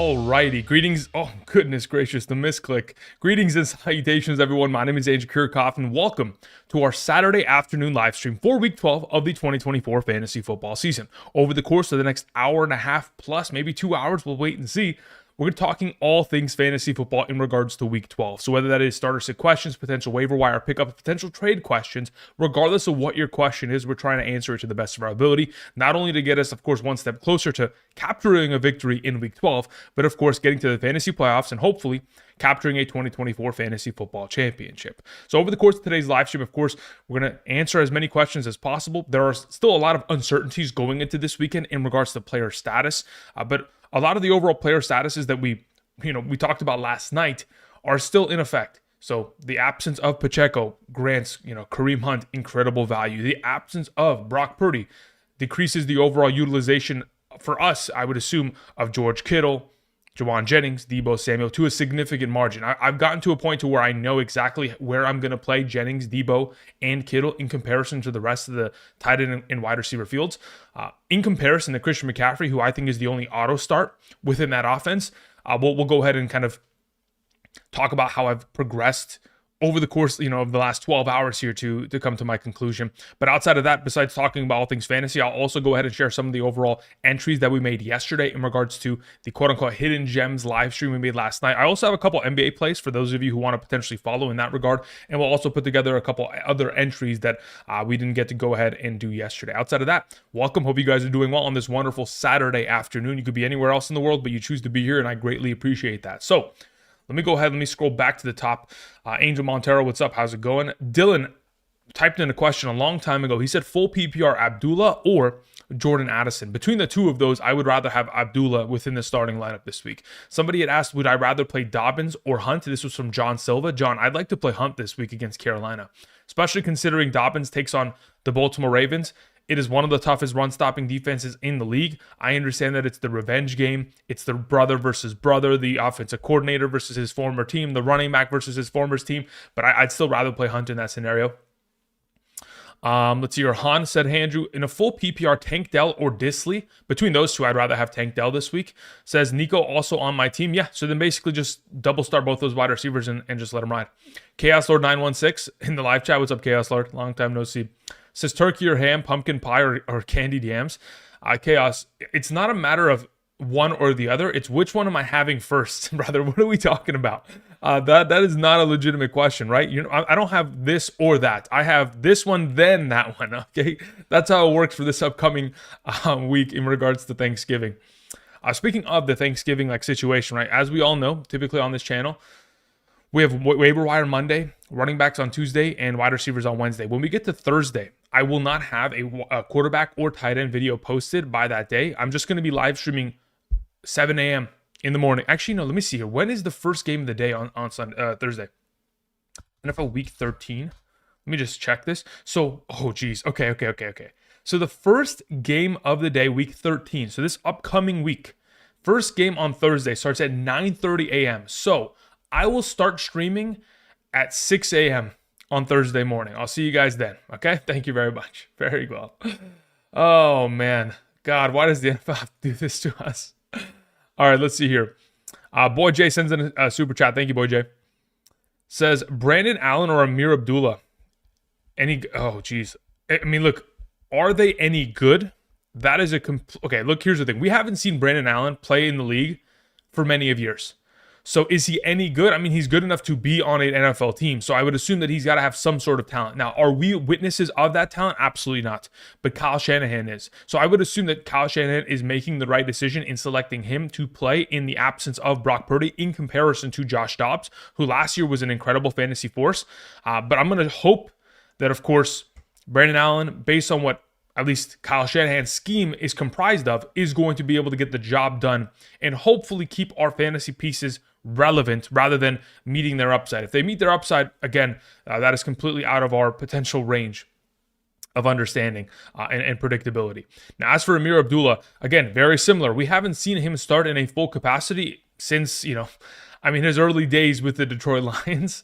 Alrighty, greetings. Oh, goodness gracious, the misclick. Greetings and salutations, everyone. My name is Andrew Kirchhoff, and welcome to our Saturday afternoon live stream for Week 12 of the 2024 fantasy football season. Over the course of the next hour and a half plus, maybe 2 hours, we'll wait and see. We're talking all things fantasy football in regards to Week 12. So whether that is starter sit questions, potential waiver wire pickup, potential trade questions, regardless of what your question is, we're trying to answer it to the best of our ability, not only to get us, of course, one step closer to capturing a victory in Week 12, but of course, getting to the fantasy playoffs and hopefully capturing a 2024 fantasy football championship. So over the course of today's live stream, of course, we're going to answer as many questions as possible. There are still a lot of uncertainties going into this weekend in regards to player status, but a lot of the overall player statuses that we talked about last night are still in effect. So the absence of Pacheco grants, Kareem Hunt incredible value. The absence of Brock Purdy decreases the overall utilization for us, I would assume, of George Kittle, Jawan Jennings, Deebo Samuel to a significant margin. I've gotten to a point to where I know exactly where I'm going to play Jennings, Deebo, and Kittle in comparison to the rest of the tight end and wide receiver fields. In comparison to Christian McCaffrey, who I think is the only auto start within that offense, we'll go ahead and kind of talk about how I've progressed over the course, of the last 12 hours here to come to my conclusion. But outside of that, besides talking about all things fantasy, I'll also go ahead and share some of the overall entries that we made yesterday in regards to the quote-unquote hidden gems live stream we made last night. I also have a couple NBA plays for those of you who want to potentially follow in that regard, and we'll also put together a couple other entries that we didn't get to go ahead and do yesterday. Outside of that, welcome. Hope you guys are doing well on this wonderful Saturday afternoon. You could be anywhere else in the world, but you choose to be here, and I greatly appreciate that. So let me go ahead. Let me scroll back to the top. Angel Montero, what's up? How's it going? Dylan typed in a question a long time ago. He said full PPR Abdullah or Jordan Addison. Between the two of those, I would rather have Abdullah within the starting lineup this week. Somebody had asked, would I rather play Dobbins or Hunt? This was from John Silva. John, I'd like to play Hunt this week against Carolina, especially considering Dobbins takes on the Baltimore Ravens. It is one of the toughest run-stopping defenses in the league. I understand that it's the revenge game. It's the brother versus brother, the offensive coordinator versus his former team, the running back versus his former team. But I'd still rather play Hunt in that scenario. Let's see here. Han said, Andrew, in a full PPR, Tank Dell or Disley. Between those two, I'd rather have Tank Dell this week. Says Nico also on my team. Yeah, so then basically just double start both those wide receivers and just let them ride. Chaos Lord 916 in the live chat. What's up, Chaos Lord? Long time no see. Says turkey or ham, pumpkin pie or candied yams. Chaos, it's not a matter of one or the other. It's which one am I having first? Rather, what are we talking about? That is not a legitimate question, right? I don't have this or that. I have this one, then that one. Okay, that's how it works for this upcoming week in regards to Thanksgiving. Speaking of the Thanksgiving situation, right? As we all know, typically on this channel, we have waiver wire Monday, running backs on Tuesday, and wide receivers on Wednesday. When we get to Thursday, I will not have a quarterback or tight end video posted by that day. I'm just going to be live streaming 7 a.m. in the morning. Actually, no, let me see here. When is the first game of the day on Thursday? NFL Week 13. Let me just check this. So, oh, geez. Okay. So the first game of the day, Week 13. So this upcoming week, first game on Thursday starts at 9:30 a.m. So I will start streaming at 6 a.m. on Thursday morning. I'll see you guys then. Okay? Thank you very much. Very well. Oh, man. God, why does the NFL have to do this to us? All right, let's see here. Boy J sends in a super chat. Thank you, Boy J. Says, Brandon Allen or Amir Abdullah? Oh, geez. I mean, look, are they any good? That is okay, look, here's the thing. We haven't seen Brandon Allen play in the league for many of years. So is he any good? I mean, he's good enough to be on an NFL team. So I would assume that he's got to have some sort of talent. Now, are we witnesses of that talent? Absolutely not. But Kyle Shanahan is. So I would assume that Kyle Shanahan is making the right decision in selecting him to play in the absence of Brock Purdy in comparison to Josh Dobbs, who last year was an incredible fantasy force. But I'm going to hope that, of course, Brandon Allen, based on what at least Kyle Shanahan's scheme is comprised of, is going to be able to get the job done and hopefully keep our fantasy pieces relevant rather than meeting their upside. If they meet their upside, again, that is completely out of our potential range of understanding and predictability. Now, as for Amir Abdullah, again, very similar. We haven't seen him start in a full capacity since, his early days with the Detroit Lions.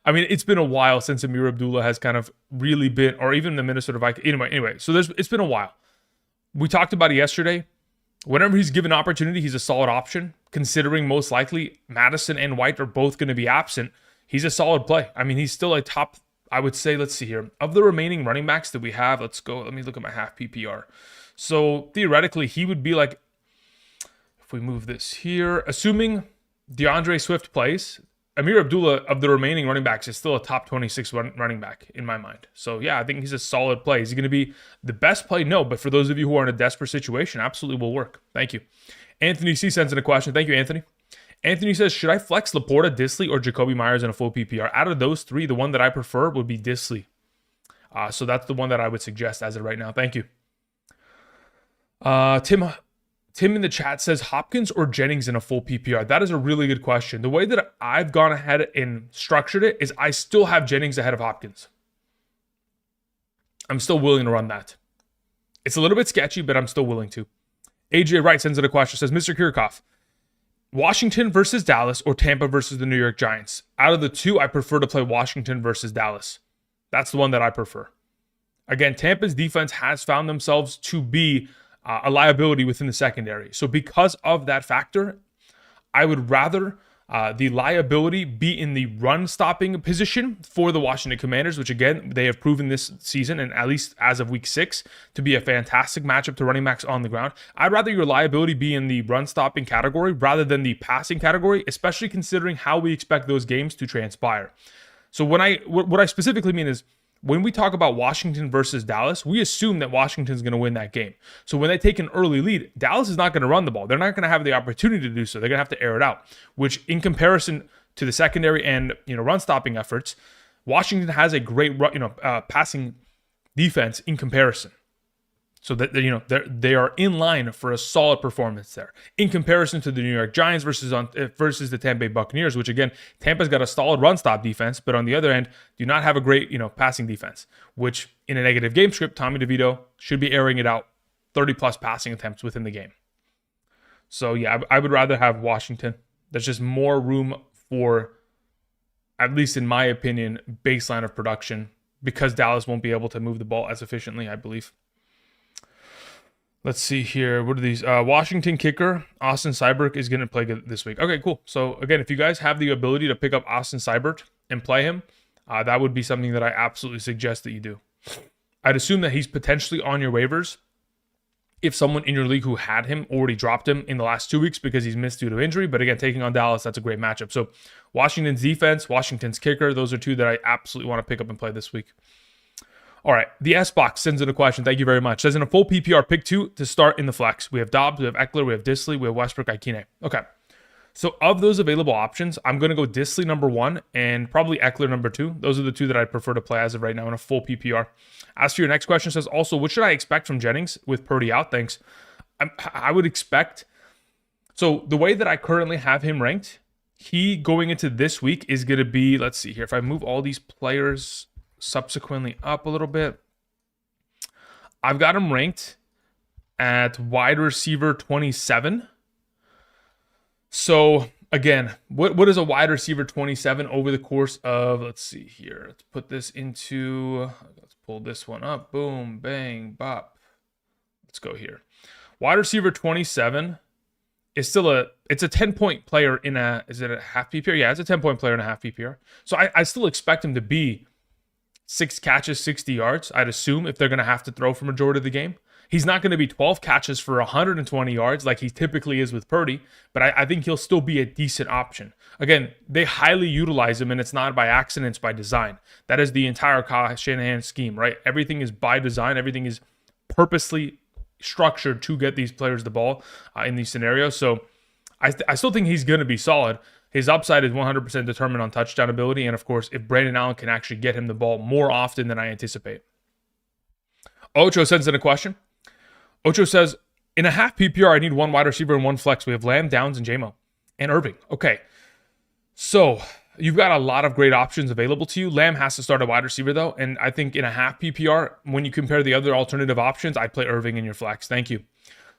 I mean, it's been a while since Amir Abdullah has kind of really been, or even the Minnesota Vikings. Anyway, so it's been a while. We talked about it yesterday. Whenever he's given opportunity, he's a solid option. Considering most likely Madison and White are both going to be absent, he's a solid play. I mean, he's still a top, I would say, let's see here. Of the remaining running backs that we have, let's go. Let me look at my half PPR. So theoretically, he would be like, if we move this here, assuming DeAndre Swift plays, Amir Abdullah of the remaining running backs is still a top 26 running back in my mind. So yeah, I think he's a solid play. Is he going to be the best play? No, but for those of you who are in a desperate situation, absolutely will work. Thank you. Anthony C sends in a question. Thank you, Anthony. Anthony says, should I flex Laporta, Disley, or Jacoby Myers in a full PPR? Out of those three, the one that I prefer would be Disley. So that's the one that I would suggest as of right now. Thank you. Tim in the chat says Hopkins or Jennings in a full PPR. That is a really good question. The way that I've gone ahead and structured it is I still have Jennings ahead of Hopkins. I'm still willing to run that. It's a little bit sketchy, but I'm still willing to. AJ Wright sends in a question. Says, Mr. Kirchhoff, Washington versus Dallas or Tampa versus the New York Giants? Out of the two, I prefer to play Washington versus Dallas. That's the one that I prefer. Again, Tampa's defense has found themselves to be a liability within the secondary. So because of that factor, I would rather the liability be in the run stopping position for the Washington Commanders, which again, they have proven this season, and at least as of week 6, to be a fantastic matchup to running backs on the ground. I'd rather your liability be in the run stopping category rather than the passing category, especially considering how we expect those games to transpire. So what I specifically mean is, when we talk about Washington versus Dallas, we assume that Washington's going to win that game. So when they take an early lead, Dallas is not going to run the ball. They're not going to have the opportunity to do so. They're going to have to air it out, which in comparison to the secondary and run stopping efforts, Washington has a great passing defense in comparison. So that they are in line for a solid performance there in comparison to the New York Giants versus the Tampa Bay Buccaneers, which again, Tampa's got a solid run stop defense, but on the other end, do not have a great passing defense. Which in a negative game script, Tommy DeVito should be airing it out 30 plus passing attempts within the game. So yeah, I would rather have Washington. There's just more room for, at least in my opinion, baseline of production because Dallas won't be able to move the ball as efficiently, I believe. Let's see here. What are these? Washington kicker, Austin Seibert is going to play this week. Okay, cool. So again, if you guys have the ability to pick up Austin Seibert and play him, that would be something that I absolutely suggest that you do. I'd assume that he's potentially on your waivers if someone in your league who had him already dropped him in the last 2 weeks because he's missed due to injury. But again, taking on Dallas, that's a great matchup. So Washington's defense, Washington's kicker, those are two that I absolutely want to pick up and play this week. All right, the S-Box sends in a question. Thank you very much. Says in a full PPR, pick 2 to start in the flex. We have Dobbs, we have Eckler, we have Disley, we have Westbrook, Ikine. Okay, so of those available options, I'm going to go Disley number 1 and probably Eckler number 2. Those are the two that I prefer to play as of right now in a full PPR. As for your next question, says also, what should I expect from Jennings with Purdy out? Thanks. I would expect, so the way that I currently have him ranked, he going into this week is going to be, let's see here, if I move all these players subsequently up a little bit, I've got him ranked at wide receiver 27. So again, what is a wide receiver 27 over the course of, let's see here, let's put this into, let's pull this one up, boom, bang, bop. Let's go here. Wide receiver 27 is still it's a 10-point player in is it a half PPR? Yeah, it's a 10-point player in a half PPR. So I still expect him to be 6 catches, 60 yards, I'd assume, if they're going to have to throw for majority of the game. He's not going to be 12 catches for 120 yards like he typically is with Purdy, but I think he'll still be a decent option. Again, they highly utilize him, and it's not by accident, it's by design. That is the entire Kyle Shanahan scheme, right? Everything is by design. Everything is purposely structured to get these players the ball in these scenarios. So I still think he's going to be solid. His upside is 100% determined on touchdown ability, and of course, if Brandon Allen can actually get him the ball more often than I anticipate. Ocho sends in a question. Ocho says, in a half PPR, I need 1 wide receiver and 1 flex. We have Lamb, Downs, and JMO, and Irving. Okay, so you've got a lot of great options available to you. Lamb has to start a wide receiver, though, and I think in a half PPR, when you compare the other alternative options, I'd play Irving in your flex. Thank you.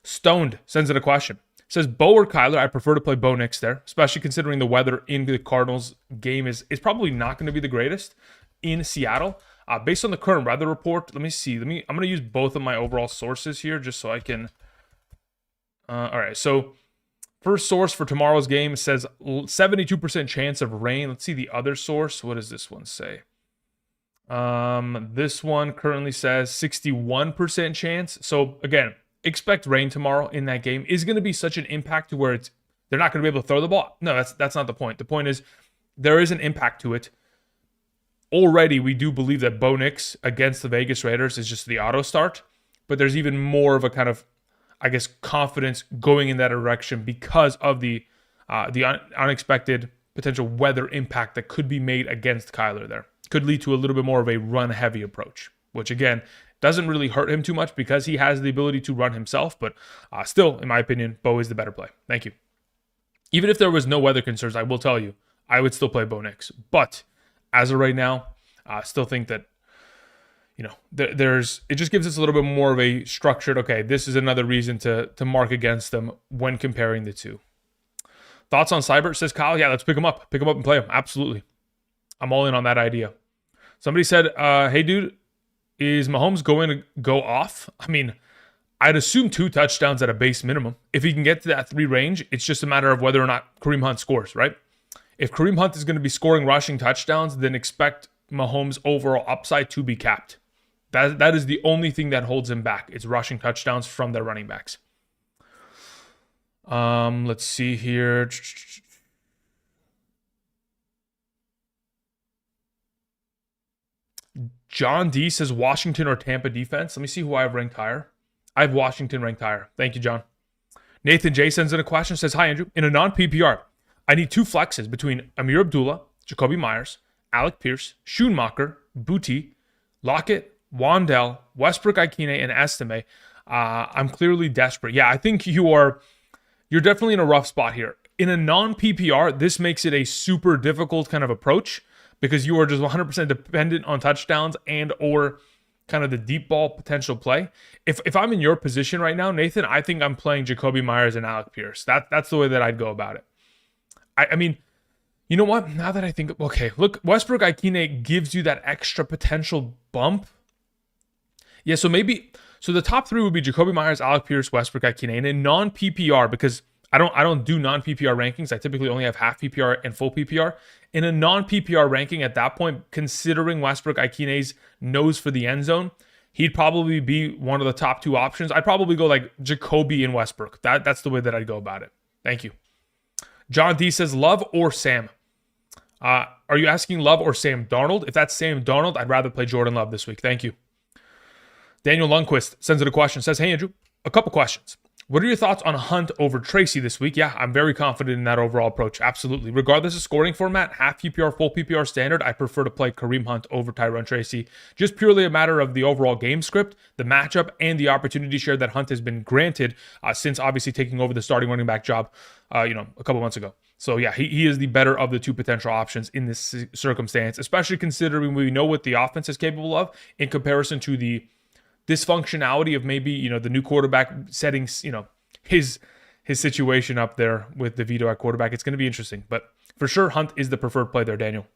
Stoned sends in a question. Says Bo or Kyler. I prefer to play Bo Nix there, especially considering the weather in the Cardinals game is probably not going to be the greatest in Seattle. Based on the current weather report, let me see. I'm going to use both of my overall sources here just so I can All right, so first source for tomorrow's game says 72% chance of rain. Let's see the other source. What does this one say? This one currently says 61% chance. So again, expect rain tomorrow in that game. Is going to be such an impact to where they're not going to be able to throw the ball. No, that's not the point. The point is there is an impact to it. Already, we do believe that Bo Nix against the Vegas Raiders is just the auto start, but there's even more of a kind of, I guess, confidence going in that direction because of the unexpected potential weather impact that could be made against Kyler there. Could lead to a little bit more of a run-heavy approach, which again doesn't really hurt him too much because he has the ability to run himself. But still, in my opinion, Bo is the better play. Thank you. Even if there was no weather concerns, I will tell you, I would still play Bo Nix. But as of right now, I still think that, it just gives us a little bit more of a structured, okay, this is another reason to mark against them when comparing the two. Thoughts on Seibert, says Kyle. Yeah, let's pick him up. Pick him up and play him. Absolutely. I'm all in on that idea. Somebody said, hey, dude, is Mahomes going to go off? I mean, I'd assume 2 touchdowns at a base minimum. If he can get to that 3 range, it's just a matter of whether or not Kareem Hunt scores, right? If Kareem Hunt is going to be scoring rushing touchdowns, then expect Mahomes' overall upside to be capped. That is the only thing that holds him back. It's rushing touchdowns from their running backs. Let's see here. John D says Washington or Tampa defense. Let me see who I have ranked higher. I have Washington ranked higher. Thank you, John. Nathan J sends in a question. Says, hi, Andrew. In a non-PPR, I need 2 flexes between Amir Abdullah, Jacoby Myers, Alec Pierce, Schoonmaker, Booty, Lockett, Wandell, Westbrook Ikine, and Estime. I'm clearly desperate. Yeah, I think you're definitely in a rough spot here. In a non-PPR, this makes it a super difficult kind of approach because you are just 100% dependent on touchdowns and or kind of the deep ball potential play. If I'm in your position right now, Nathan, I think I'm playing Jacoby Myers and Alec Pierce. That's the way that I'd go about it. I mean, you know what? Now that I think, okay, look, Westbrook Ikine gives you that extra potential bump. Yeah, so the top 3 would be Jacoby Myers, Alec Pierce, Westbrook Ikine, and in non-PPR, because I don't do non-PPR rankings. I typically only have half PPR and full PPR. In a non-PPR ranking at that point, considering Westbrook Ikine's nose for the end zone, he'd probably be one of the top 2 options. I'd probably go like Jacoby and Westbrook. That's the way that I'd go about it. Thank you. John D says, Love or Sam? Are you asking Love or Sam Darnold? If that's Sam Darnold, I'd rather play Jordan Love this week. Thank you. Daniel Lundquist sends in a question. Says, hey, Andrew, a couple questions. What are your thoughts on Hunt over Tracy this week? Yeah, I'm very confident in that overall approach. Absolutely. Regardless of scoring format, half PPR, full PPR standard, I prefer to play Kareem Hunt over Tyrone Tracy. Just purely a matter of the overall game script, the matchup, and the opportunity share that Hunt has been granted since obviously taking over the starting running back job, a couple months ago. So yeah, he is the better of the 2 potential options in this circumstance, especially considering we know what the offense is capable of in comparison to the dysfunctionality of maybe, the new quarterback settings, his situation up there with DeVito at quarterback. It's going to be interesting, but for sure, Hunt is the preferred play there, Daniel.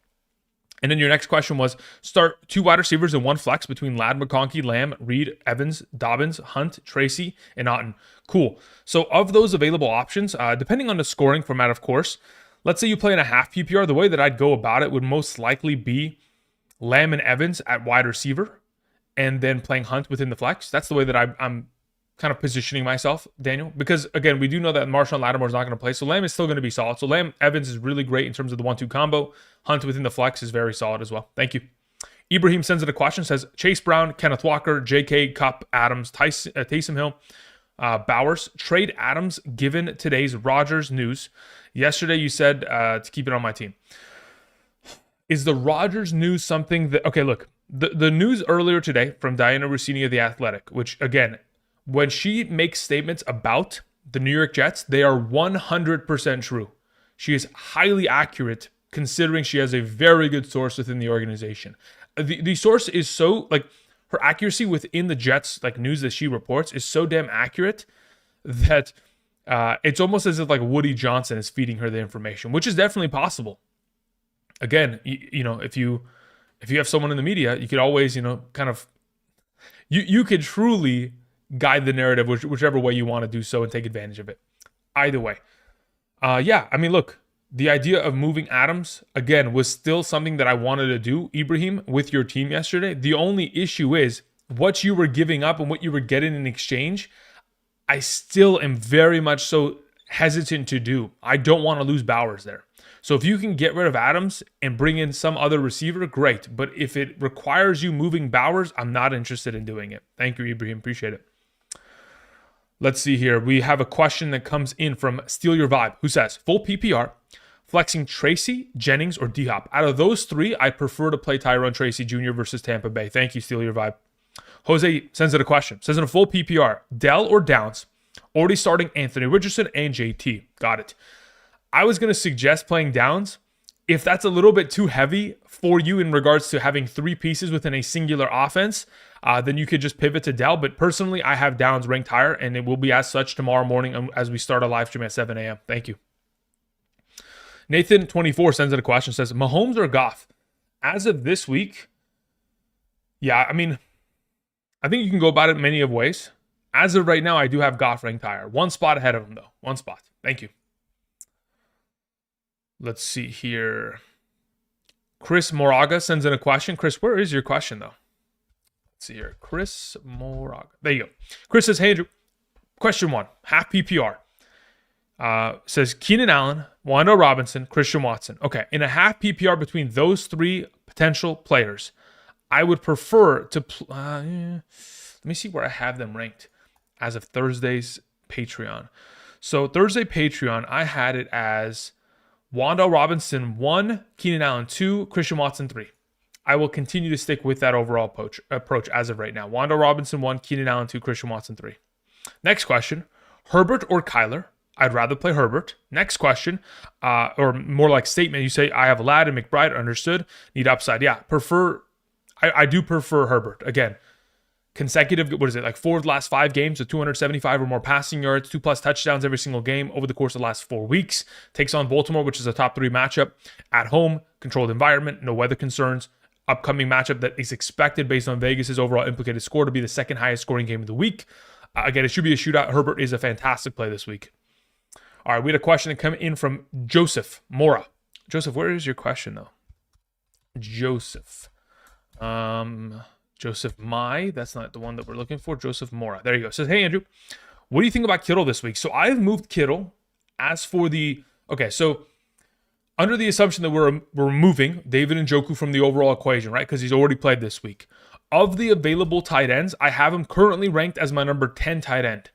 And then your next question was start 2 wide receivers and 1 flex between Ladd, McConkey, Lamb, Reed, Evans, Dobbins, Hunt, Tracy, and Otten. Cool. So of those available options, depending on the scoring format, of course, let's say you play in a half PPR, the way that I'd go about it would most likely be Lamb and Evans at wide receiver, and then playing Hunt within the flex. That's the way that I'm kind of positioning myself, Daniel. Because, again, we do know that Marshawn Lattimore is not going to play, so Lamb is still going to be solid. So Lamb, Evans is really great in terms of the 1-2 combo. Hunt within the flex is very solid as well. Thank you. Ibrahim sends in a question, says, Chase Brown, Kenneth Walker, J.K., Kupp, Adams, Taysom Hill, Bowers. Trade Adams given today's Rodgers news. Yesterday you said to keep it on my team. Is the Rodgers news something that... Okay, look. The news earlier today from Diana Rossini of The Athletic, which, again, when she makes statements about the New York Jets, they are 100% true. She is highly accurate considering she has a very good source within the organization. The source is so, her accuracy within the Jets, news that she reports is so damn accurate that it's almost as if, Woody Johnson is feeding her the information, which is definitely possible. Again, if you have someone in the media, you could always, you could truly guide the narrative whichever way you want to do so and take advantage of it. Either way. Yeah, I mean, look, the idea of moving Adams, again, was still something that I wanted to do, Ibrahim, with your team yesterday. The only issue is what you were giving up and what you were getting in exchange. I still am very much so hesitant to do. I don't want to lose Bowers there. So if you can get rid of Adams and bring in some other receiver, great. But if it requires you moving Bowers, I'm not interested in doing it. Thank you, Ibrahim. Appreciate it. Let's see here. We have a question that comes in from Steal Your Vibe, who says, full PPR, flexing Tracy, Jennings, or D-Hop. Out of those three, I prefer to play Tyrone Tracy Jr. versus Tampa Bay. Thank you, Steal Your Vibe. Jose sends it a question. Says in a full PPR, Dell or Downs, already starting Anthony Richardson and JT. Got it. I was going to suggest playing Downs. If that's a little bit too heavy for you in regards to having three pieces within a singular offense, then you could just pivot to Dell. But personally, I have Downs ranked higher, and it will be as such tomorrow morning as we start a live stream at 7 a.m. Thank you. Nathan24 sends in a question, says, Mahomes or Goff? As of this week, yeah, I mean, I think you can go about it many of ways. As of right now, I do have Goff ranked higher. One spot ahead of him, though. One spot. Thank you. Let's see here. Chris Moraga sends in a question. Chris, where is your question, though? Let's see here. Chris Moraga. There you go. Chris says, hey, Andrew, question one, half PPR. Says Keenan Allen, Wando Robinson, Christian Watson. Okay, in a half PPR between those three potential players, I would prefer to... let me see where I have them ranked as of Thursday's Patreon. So Thursday Patreon, I had it as Wando Robinson 1, Keenan Allen 2, Christian Watson 3. I will continue to stick with that overall approach as of right now. Wando Robinson 1, Keenan Allen 2, Christian Watson 3. Next question, Herbert or Kyler? I'd rather play Herbert. Next question, or more like statement, you say, I have Ladd and McBride, understood, need upside. Yeah, I do prefer Herbert. Again, consecutive, what is it, like 4 of the last 5 games with 275 or more passing yards, 2+ touchdowns every single game over the course of the last 4 weeks. Takes on Baltimore, which is a top 3 matchup at home, controlled environment, no weather concerns. Upcoming matchup that is expected based on Vegas's overall implicated score to be the second highest scoring game of the week. Again, it should be a shootout. Herbert is a fantastic play this week. All right, we had a question that came in from Joseph Mora. Joseph, where is your question, though? Joseph. Joseph Mai. That's not the one that we're looking for. Joseph Mora. There you go. Says, hey, Andrew, what do you think about Kittle this week? So I've moved Kittle. As for the... Okay, so under the assumption that we're removing David Njoku from the overall equation, right? Because he's already played this week. Of the available tight ends, I have him currently ranked as my number 10 tight end.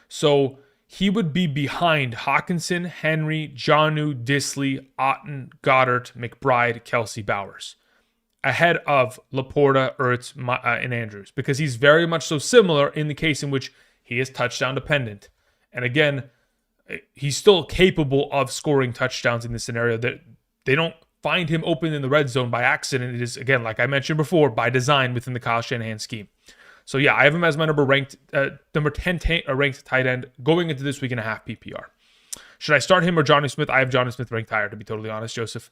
So he would be behind Hawkinson, Henry, Jonnu, Disley, Otten, Goddard, McBride, Kelsey, Bowers. Ahead of Laporta, Ertz, and Andrews. Because he's very much so similar in the case in which he is touchdown dependent. And again, he's still capable of scoring touchdowns in this scenario. That they don't find him open in the red zone by accident. It is, again, like I mentioned before, by design within the Kyle Shanahan scheme. So yeah, I have him as my number 10 ranked tight end going into this week and a half PPR. Should I start him or Johnny Smith? I have Johnny Smith ranked higher, to be totally honest, Joseph.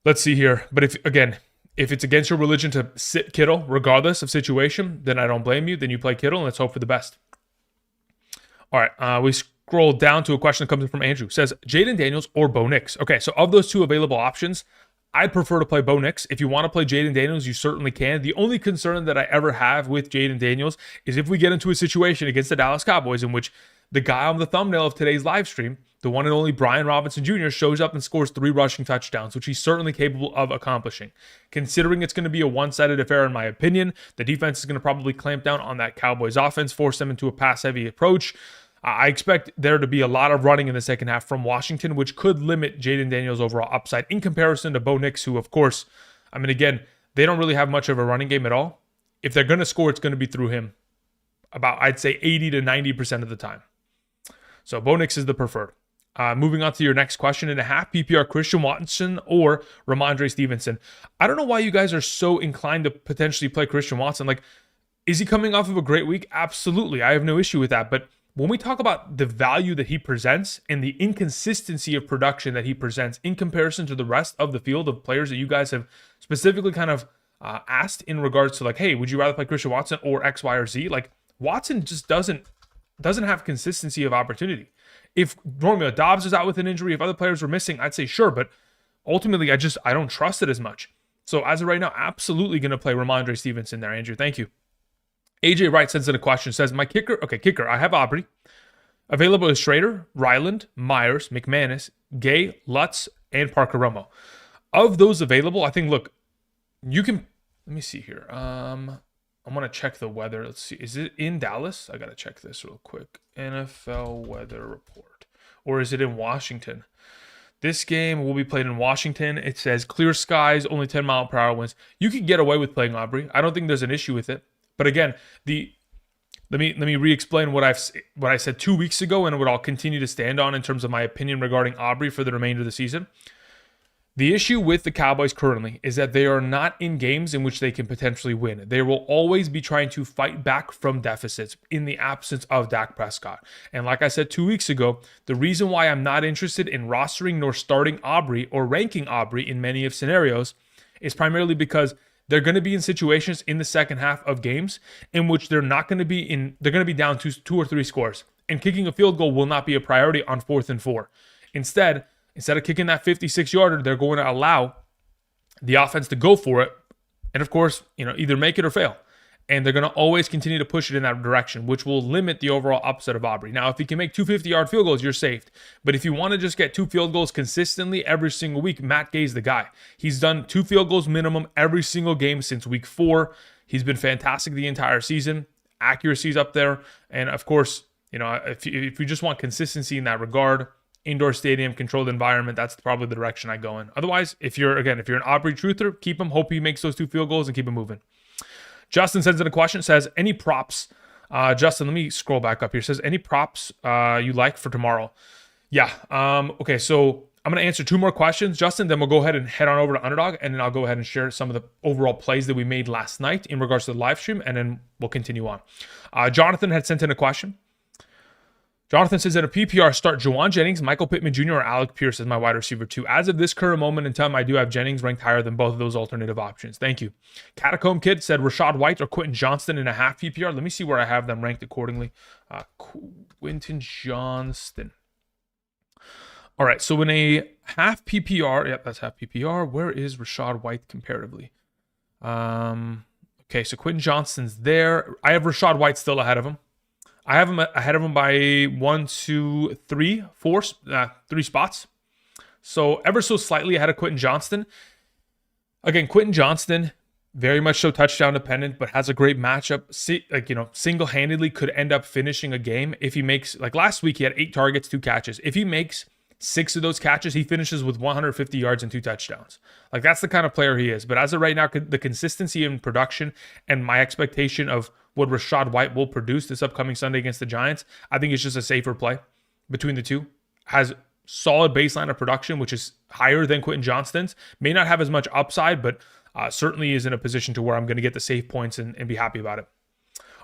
Let's see here. But if it's against your religion to sit Kittle, regardless of situation, then I don't blame you. Then you play Kittle and let's hope for the best. All right, we scroll down to a question that comes in from Andrew. It says, Jaden Daniels or Bo Nix? Okay, so of those two available options, I'd prefer to play Bo Nix. If you want to play Jaden Daniels, you certainly can. The only concern that I ever have with Jaden Daniels is if we get into a situation against the Dallas Cowboys in which the guy on the thumbnail of today's live stream, the one and only Brian Robinson Jr., shows up and scores 3 rushing touchdowns, which he's certainly capable of accomplishing. Considering it's going to be a one-sided affair, in my opinion, the defense is going to probably clamp down on that Cowboys offense, force them into a pass-heavy approach. I expect there to be a lot of running in the second half from Washington, which could limit Jaden Daniels' overall upside in comparison to Bo Nix, who, of course, I mean, again, they don't really have much of a running game at all. If they're going to score, it's going to be through him about, I'd say, 80 to 90% of the time. So Bo Nix is the preferred. Moving on to your next question, in a half PPR, Christian Watson or Ramondre Stevenson. I don't know why you guys are so inclined to potentially play Christian Watson. Like, is he coming off of a great week? Absolutely. I have no issue with that. But when we talk about the value that he presents and the inconsistency of production that he presents in comparison to the rest of the field of players that you guys have specifically kind of asked in regards to like, hey, would you rather play Christian Watson or X, Y, or Z? Like Watson just doesn't have consistency of opportunity. If Romeo Dobbs is out with an injury, if other players were missing, I'd say sure, but ultimately I don't trust it as much. So as of right now, absolutely going to play Ramondre Stevenson there, Andrew. Thank you. AJ Wright sends in a question, says, my kicker, I have Aubrey. Available is Schrader, Ryland, Myers, McManus, Gay, Lutz, and Parker Romo. Of those available, I think, look, you can, let me see here. I'm going to check the weather. Let's see. Is it in Dallas? I got to check this real quick. NFL weather report. Or is it in Washington? This game will be played in Washington. It says clear skies, only 10-mile-per-hour winds. You could get away with playing Aubrey. I don't think there's an issue with it. But again, let me re-explain what I said 2 weeks ago and what I'll continue to stand on in terms of my opinion regarding Aubrey for the remainder of the season. The issue with the Cowboys currently is that they are not in games in which they can potentially win. They will always be trying to fight back from deficits in the absence of Dak Prescott. And like I said 2 weeks ago, the reason why I'm not interested in rostering nor starting Aubrey or ranking Aubrey in many of scenarios is primarily because they're going to be in situations in the second half of games in which they're going to be down two or three scores. And kicking a field goal will not be a priority on 4th and 4. Instead of kicking that 56-yarder, they're going to allow the offense to go for it. And of course, either make it or fail. And they're going to always continue to push it in that direction, which will limit the overall upset of Aubrey. Now, if you can make 2 50-yard field goals, you're saved. But if you want to just get 2 field goals consistently every single week, Matt Gay's the guy. He's done 2 field goals minimum every single game since week 4. He's been fantastic the entire season. Accuracy's up there. And of course, if you just want consistency in that regard, indoor stadium, controlled environment, that's probably the direction I go in. Otherwise, if you're an Aubrey truther, keep him. Hope he makes those 2 field goals and keep him moving. Justin sends in a question, says, any props? Justin, let me scroll back up here. Says, any props you like for tomorrow? Yeah. Okay, so I'm going to answer 2 more questions, Justin. Then we'll go ahead and head on over to Underdog, and then I'll go ahead and share some of the overall plays that we made last night in regards to the live stream, and then we'll continue on. Jonathan had sent in a question. Jonathan says, in a PPR, start Juwan Jennings, Michael Pittman Jr., or Alec Pierce as my wide receiver 2. As of this current moment in time, I do have Jennings ranked higher than both of those alternative options. Thank you. Catacomb Kid said Rashad White or Quentin Johnston in a half PPR. Let me see where I have them ranked accordingly. Quentin Johnston. All right, so in a half PPR, yep, that's half PPR. Where is Rashad White comparatively? Okay, so Quentin Johnston's there. I have Rashad White still ahead of him. I have him ahead of him by 1, 2, 3, 4, 3 spots. So ever so slightly ahead of Quentin Johnston. Again, Quentin Johnston, very much so touchdown dependent, but has a great matchup. Single-handedly could end up finishing a game if he makes, like last week, he had 8 targets, 2 catches. If he makes 6 of those catches, he finishes with 150 yards and 2 touchdowns. Like that's the kind of player he is. But as of right now, the consistency in production and my expectation of what Rashad White will produce this upcoming Sunday against the Giants, I think it's just a safer play between the two. Has solid baseline of production, which is higher than Quentin Johnston's. May not have as much upside, but certainly is in a position to where I'm going to get the safe points and be happy about it.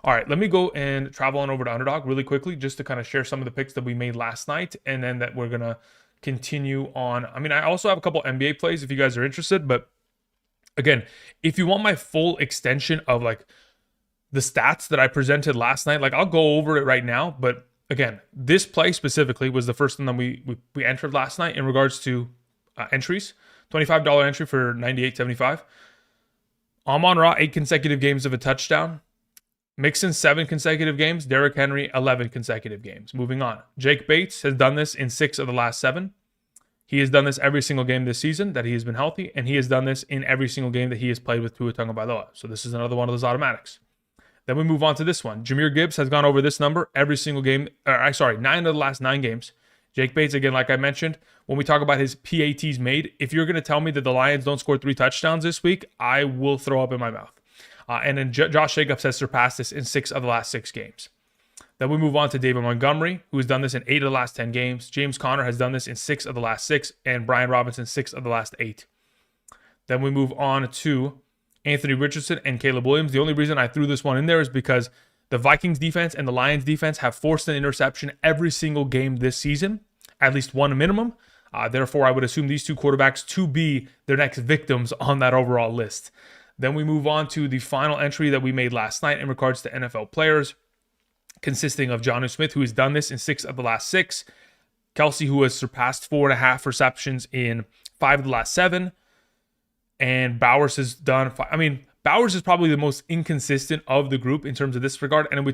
All right, let me go and travel on over to Underdog really quickly just to kind of share some of the picks that we made last night, and then that we're going to continue on. I mean, I also have a couple NBA plays if you guys are interested, but again, if you want my full extension of like the stats that I presented last night, like I'll go over it right now, but again, this play specifically was the first one that we entered last night in regards to entries. $25 entry for 98.75. Amon-Ra, 8 consecutive games of a touchdown. Mixon, 7 consecutive games. Derrick Henry, 11 consecutive games. Moving on. Jake Bates has done this in 6 of the last 7. He has done this every single game this season that he has been healthy, and he has done this in every single game that he has played with Tua Tagovailoa. So this is another one of those automatics. Then we move on to this one. Jahmyr Gibbs has gone over this number every single game. 9 of the last 9 games. Jake Bates, again, like I mentioned, when we talk about his PATs made, if you're going to tell me that the Lions don't score 3 touchdowns this week, I will throw up in my mouth. And then Josh Jacobs has surpassed this in 6 of the last 6 games. Then we move on to David Montgomery, who has done this in 8 of the last 10 games. James Conner has done this in 6 of the last 6, and Brian Robinson 6 of the last 8. Then we move on to Anthony Richardson and Caleb Williams. The only reason I threw this one in there is because the Vikings defense and the Lions defense have forced an interception every single game this season, at least one minimum. Therefore, I would assume these 2 quarterbacks to be their next victims on that overall list. Then we move on to the final entry that we made last night in regards to NFL players, consisting of Jonnu Smith, who has done this in 6 of the last 6. Kelsey, who has surpassed 4.5 receptions in 5 of the last 7. And Bowers has done, Bowers is probably the most inconsistent of the group in terms of this regard. And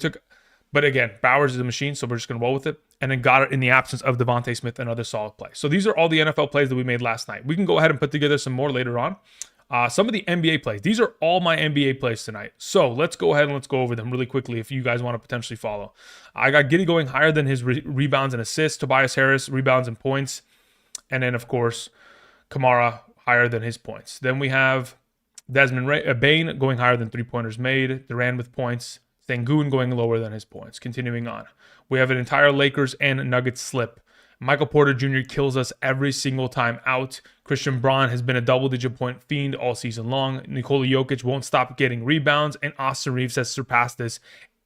but again, Bowers is a machine, so we're just going to roll with it. And then got it in the absence of Devontae Smith, another solid play. So these are all the NFL plays that we made last night. We can go ahead and put together some more later on. Some of the NBA plays. These are all my NBA plays tonight. So let's go ahead and let's go over them really quickly if you guys want to potentially follow. I got Giddey going higher than his rebounds and assists. Tobias Harris, rebounds and points. And then, of course, Kamara higher than his points. Then we have Desmond Bane going higher than 3-pointers made. Durant with points. Sengun going lower than his points. Continuing on. We have an entire Lakers and Nuggets slip. Michael Porter Jr. kills us every single time out. Christian Braun has been a double-digit point fiend all season long. Nikola Jokic won't stop getting rebounds, and Austin Reeves has surpassed this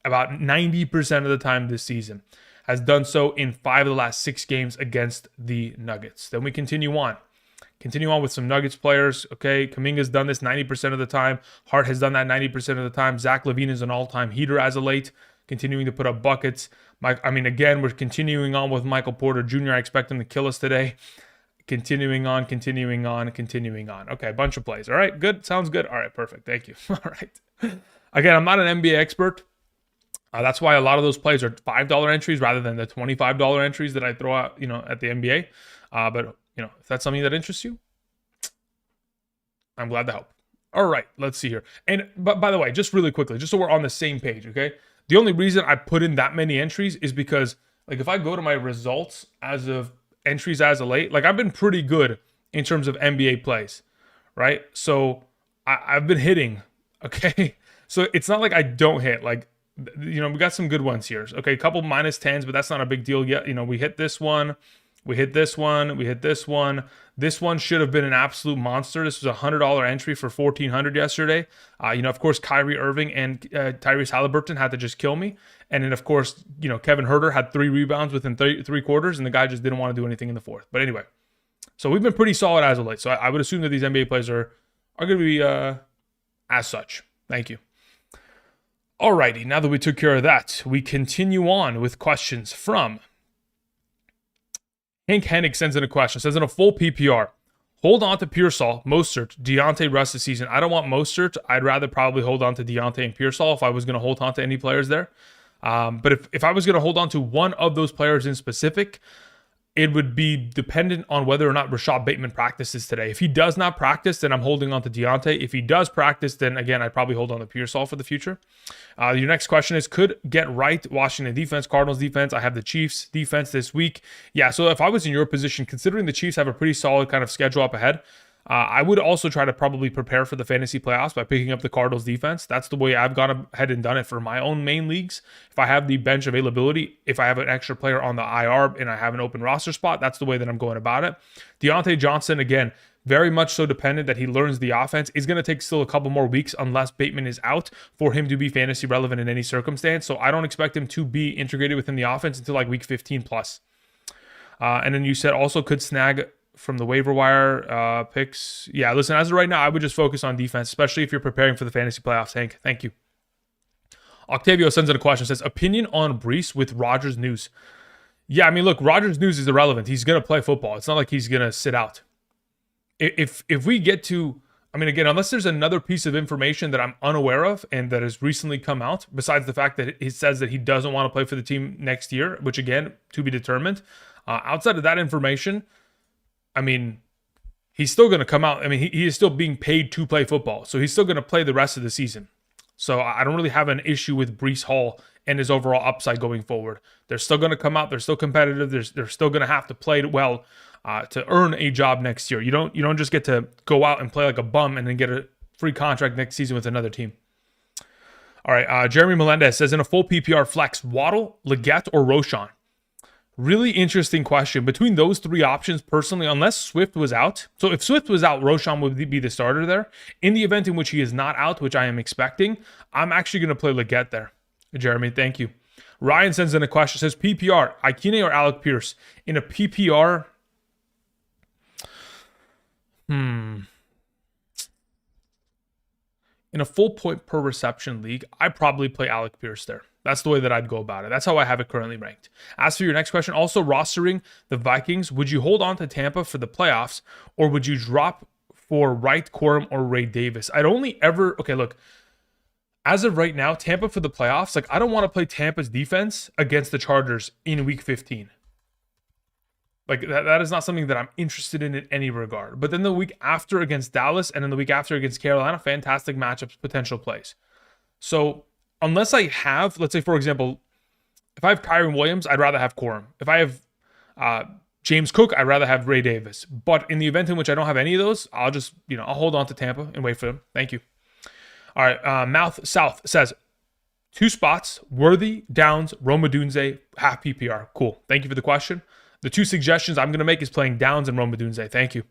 about 90% of the time this season. Has done so in 5 of the last 6 games against the Nuggets. Then we continue on. Continue on with some Nuggets players. Okay, Kuminga's done this 90% of the time. Hart has done that 90% of the time. Zach LaVine is an all-time heater as of late, continuing to put up buckets. Again, we're continuing on with Michael Porter Jr. I expect him to kill us today. Continuing on. Okay, a bunch of plays. All right, good. Sounds good. All right, perfect. Thank you. All right. Again, I'm not an NBA expert. That's why a lot of those plays are $5 entries rather than the $25 entries that I throw out, at the NBA. But if that's something that interests you, I'm glad to help. All right, let's see here. And but by the way, just really quickly, just so we're on the same page, okay? The only reason I put in that many entries is because, if I go to my results as of entries as of late, I've been pretty good in terms of NBA plays, right? So I've been hitting, okay? So it's not like I don't hit. We got some good ones here. Okay, a couple -10s, but that's not a big deal yet. We hit this one. We hit this one. We hit this one. This one should have been an absolute monster. This was a $100 entry for $1,400 yesterday. Of course, Kyrie Irving and Tyrese Halliburton had to just kill me. And then, of course, Kevin Huerter had 3 rebounds within 3 quarters, and the guy just didn't want to do anything in the 4th. But anyway, so we've been pretty solid as of late. So I would assume that these NBA plays are going to be as such. Thank you. Alrighty, now that we took care of that, we continue on with questions from Hank Hennig sends in a question. Says in a full PPR, hold on to Pearsall, Mostert, Deontay rest of the season. I don't want Mostert. I'd rather probably hold on to Deontay and Pearsall if I was going to hold on to any players there. But if I was going to hold on to one of those players in specific, it would be dependent on whether or not Rashad Bateman practices today. If he does not practice, then I'm holding on to Deontay. If he does practice, then again, I'd probably hold on to Pearsall for the future. Your next question is, could get right Washington defense, Cardinals defense. I have the Chiefs defense this week. Yeah, so if I was in your position, considering the Chiefs have a pretty solid kind of schedule up ahead, I would also try to probably prepare for the fantasy playoffs by picking up the Cardinals defense. That's the way I've gone ahead and done it for my own main leagues. If I have the bench availability, if I have an extra player on the IR and I have an open roster spot, that's the way that I'm going about it. Deontay Johnson, again, very much so dependent that he learns the offense. Is going to take still a couple more weeks unless Bateman is out for him to be fantasy relevant in any circumstance. So I don't expect him to be integrated within the offense until week 15 plus. And then you said also could snag from the waiver wire picks. Yeah, listen, as of right now, I would just focus on defense, especially if you're preparing for the fantasy playoffs, Hank. Thank you. Octavio sends in a question, says, opinion on Brees with Rodgers news. Yeah, look, Rodgers news is irrelevant. He's going to play football. It's not like he's going to sit out. If we get to, again, unless there's another piece of information that I'm unaware of and that has recently come out, besides the fact that he says that he doesn't want to play for the team next year, which again, to be determined. Outside of that information, he's still going to come out. He is still being paid to play football. So he's still going to play the rest of the season. So I don't really have an issue with Brees Hall and his overall upside going forward. They're still going to come out. They're still competitive. They're still going to have to play well to earn a job next year. You don't just get to go out and play like a bum and then get a free contract next season with another team. All right. Jeremy Melendez says, in a full PPR flex, Waddle, Leggett, or Roschon? Really interesting question. Between those 3 options, personally, unless Swift was out. So if Swift was out, Roschon would be the starter there. In the event in which he is not out, which I am expecting, I'm actually going to play Leggett there. Jeremy, thank you. Ryan sends in a question. Says PPR, Ikine or Alec Pierce? In a PPR, in a full point per reception league, I probably play Alec Pierce there. That's the way that I'd go about it. That's how I have it currently ranked. As for your next question, also rostering the Vikings, would you hold on to Tampa for the playoffs, or would you drop for Wright, Corum, or Ray Davis? I'd only ever, okay, look, as of right now, Tampa for the playoffs, like I don't want to play Tampa's defense against the Chargers in week 15. Like that is not something that I'm interested in any regard. But then the week after against Dallas and then the week after against Carolina, fantastic matchups, potential plays. So unless I have, let's say, for example, if I have Kyron Williams, I'd rather have Corum. If I have James Cook, I'd rather have Ray Davis. But in the event in which I don't have any of those, I'll just, I'll hold on to Tampa and wait for them. Thank you. All right, Mouth South says, 2 spots, Worthy, Downs, Roma Dunze, half PPR. Cool. Thank you for the question. The 2 suggestions I'm going to make is playing Downs and Roma Dunze. Thank you.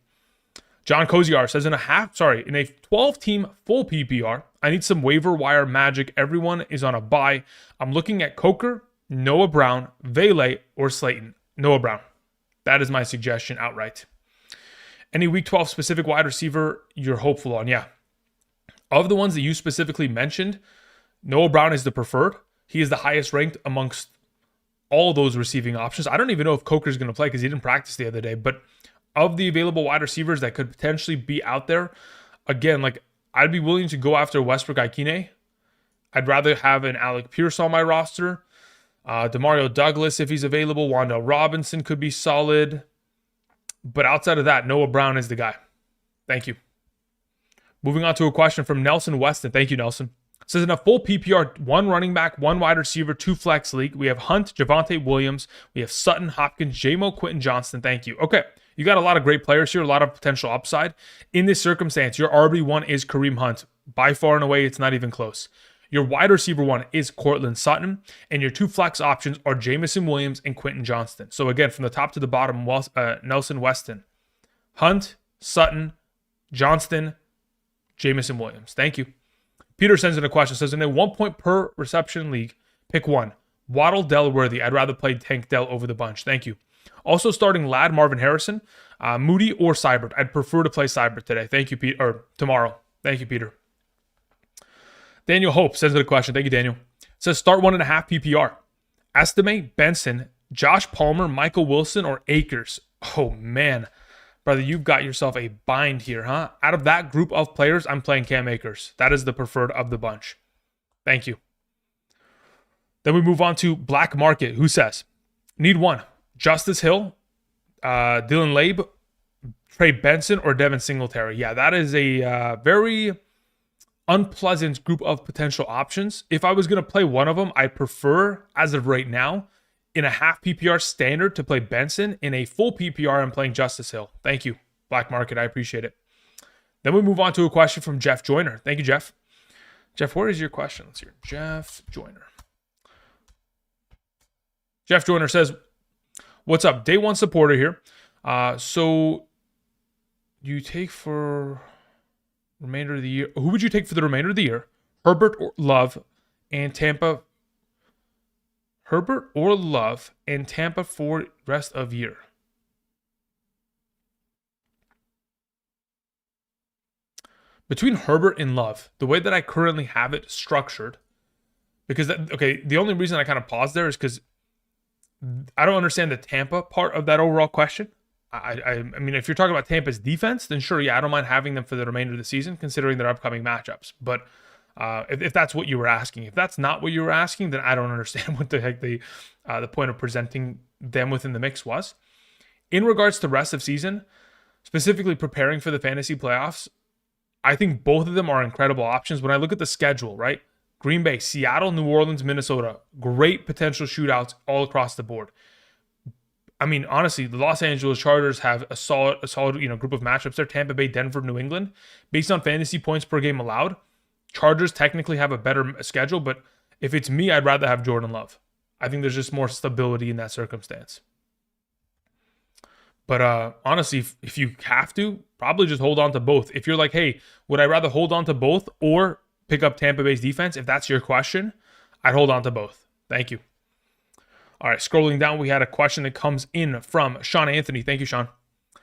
John Koziar says, in a 12-team full PPR, I need some waiver wire magic. Everyone is on a bye. I'm looking at Coker, Noah Brown, Vele, or Slayton. Noah Brown. That is my suggestion outright. Any Week 12 specific wide receiver you're hopeful on? Yeah. Of the ones that you specifically mentioned, Noah Brown is the preferred. He is the highest ranked amongst all those receiving options. I don't even know if Coker's going to play because he didn't practice the other day. But of the available wide receivers that could potentially be out there, again, like I'd be willing to go after Westbrook Ikine. I'd rather have an Alec Pierce on my roster. Demario Douglas, if he's available. Wan'Dale Robinson could be solid. But outside of that, Noah Brown is the guy. Thank you. Moving on to a question from Nelson Weston. Thank you, Nelson. It says, in a full PPR, 1 running back, 1 wide receiver, 2 flex league, we have Hunt, Javonte Williams, we have Sutton, Hopkins, J-Mo, Quentin Johnston. Thank you. Okay, you got a lot of great players here, a lot of potential upside. In this circumstance, your RB1 is Kareem Hunt. By far and away, it's not even close. Your wide receiver 1 is Cortland Sutton, and your 2 flex options are Jamison Williams and Quentin Johnston. So again, from the top to the bottom, Nelson Weston, Hunt, Sutton, Johnston, Jamison Williams. Thank you. Peter sends in a question. Says, in a 1 point per reception league, pick 1. Waddle, Dell, Worthy. I'd rather play Tank Dell over the bunch. Thank you. Also starting Ladd, Marvin Harrison, Moody, or Seibert. I'd prefer to play Seibert today. Thank you, Peter. Or tomorrow. Thank you, Peter. Daniel Hope sends in a question. Thank you, Daniel. Says, start 1.5 PPR. Estimate, Benson, Josh Palmer, Michael Wilson, or Akers. Oh, man. Brother, you've got yourself a bind here, huh? Out of that group of players, I'm playing Cam Akers. That is the preferred of the bunch. Thank you. Then we move on to Black Market, who says, need 1. Justice Hill, Dylan Labe, Trey Benson, or Devin Singletary. Yeah, that is a very unpleasant group of potential options. If I was going to play one of them, I prefer, as of right now, in a half PPR standard to play Benson. In a full PPR, I'm playing Justice Hill. Thank you, Black Market. I appreciate it. Then we move on to a question from Jeff Joyner. Thank you, Jeff. Jeff, where is your question? Let's hear. Jeff Joyner. Jeff Joyner says, what's up? Day 1 supporter here. So you take for remainder of the year. Who would you take for the remainder of the year? Herbert or Love and Tampa. Herbert or Love and Tampa for rest of year. Between Herbert and Love, the way that I currently have it structured, because the only reason I kind of paused there is because I don't understand the Tampa part of that overall question. I mean, if you're talking about Tampa's defense, then sure, yeah, I don't mind having them for the remainder of the season, considering their upcoming matchups. But if that's what you were asking, if that's not what you were asking, then I don't understand what the heck the point of presenting them within the mix was. In regards to rest of season, specifically preparing for the fantasy playoffs, I think both of them are incredible options. When I look at the schedule, right? Green Bay, Seattle, New Orleans, Minnesota, great potential shootouts all across the board. I mean, honestly, the Los Angeles Chargers have a solid, group of matchups there. Tampa Bay, Denver, New England. Based on fantasy points per game allowed, Chargers technically have a better schedule, but if it's me, I'd rather have Jordan Love. I think there's just more stability in that circumstance. But honestly, if you have to, probably just hold on to both. If you're like, hey, would I rather hold on to both or pick up Tampa Bay's defense? If that's your question, I'd hold on to both. Thank you. All right, scrolling down, we had a question that comes in from Sean Anthony. Thank you, Sean.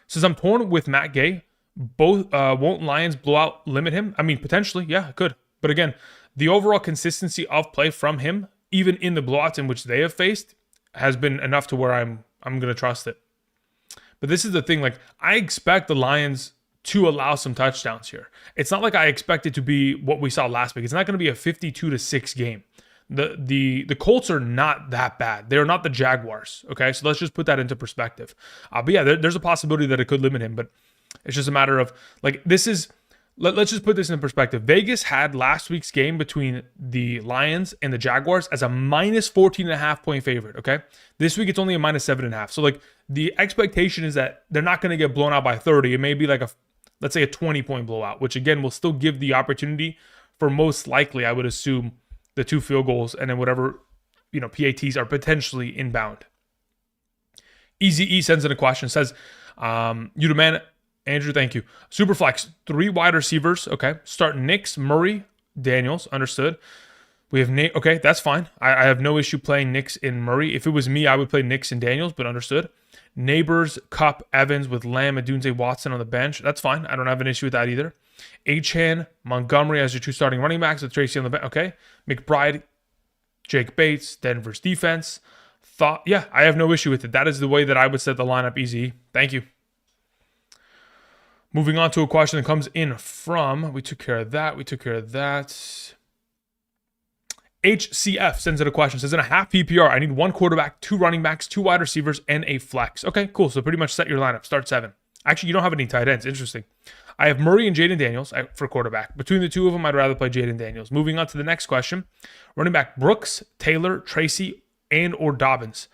Says, I'm torn with Matt Gay. Both won't Lions blowout limit him? I mean, potentially, yeah, it could. But again, the overall consistency of play from him, even in the blowouts in which they have faced, has been enough to where I'm going to trust it. But this is the thing, like, I expect the Lions to allow some touchdowns here. It's not like I expect it to be what we saw last week. It's not going to be a 52-6 game. The Colts are not that bad. They're not the Jaguars, okay? So let's just put that into perspective. But yeah, there's a possibility that it could limit him, but it's just a matter of, like, this is, let's just put this in perspective. Vegas had last week's game between the Lions and the Jaguars as a minus 14.5 point favorite, okay? This week it's only a minus 7.5. So, like, the expectation is that they're not going to get blown out by 30. It may be like let's say a 20-point blowout, which again will still give the opportunity for, most likely, I would assume, the 2 field goals and then whatever, PATs are potentially inbound. Easy E sends in a question, says, you demand, Andrew, thank you. Superflex, 3 wide receivers, okay. Start Nix, Murray, Daniels, understood. We have okay, that's fine. I have no issue playing Nix and Murray. If it was me, I would play Nix and Daniels, but understood. Neighbors, Cup, Evans with Lamb, Adunze, Watson on the bench. That's fine. I don't have an issue with that either. Achan, Montgomery as your 2 starting running backs with Tracy on the bench. Okay. McBride, Jake Bates, Denver's defense. Yeah, I have no issue with it. That is the way that I would set the lineup. Easy. Thank you. Moving on to a question that comes in from, we took care of that. HCF sends in a question. Says, in a half PPR, I need 1 quarterback, 2 running backs, 2 wide receivers, and a flex. Okay, cool. So pretty much set your lineup. Start 7. Actually, you don't have any tight ends. Interesting. I have Murray and Jaden Daniels for quarterback. Between the 2 of them, I'd rather play Jaden Daniels. Moving on to the next question. Running back Brooks, Taylor, Tracy, and or Dobbins.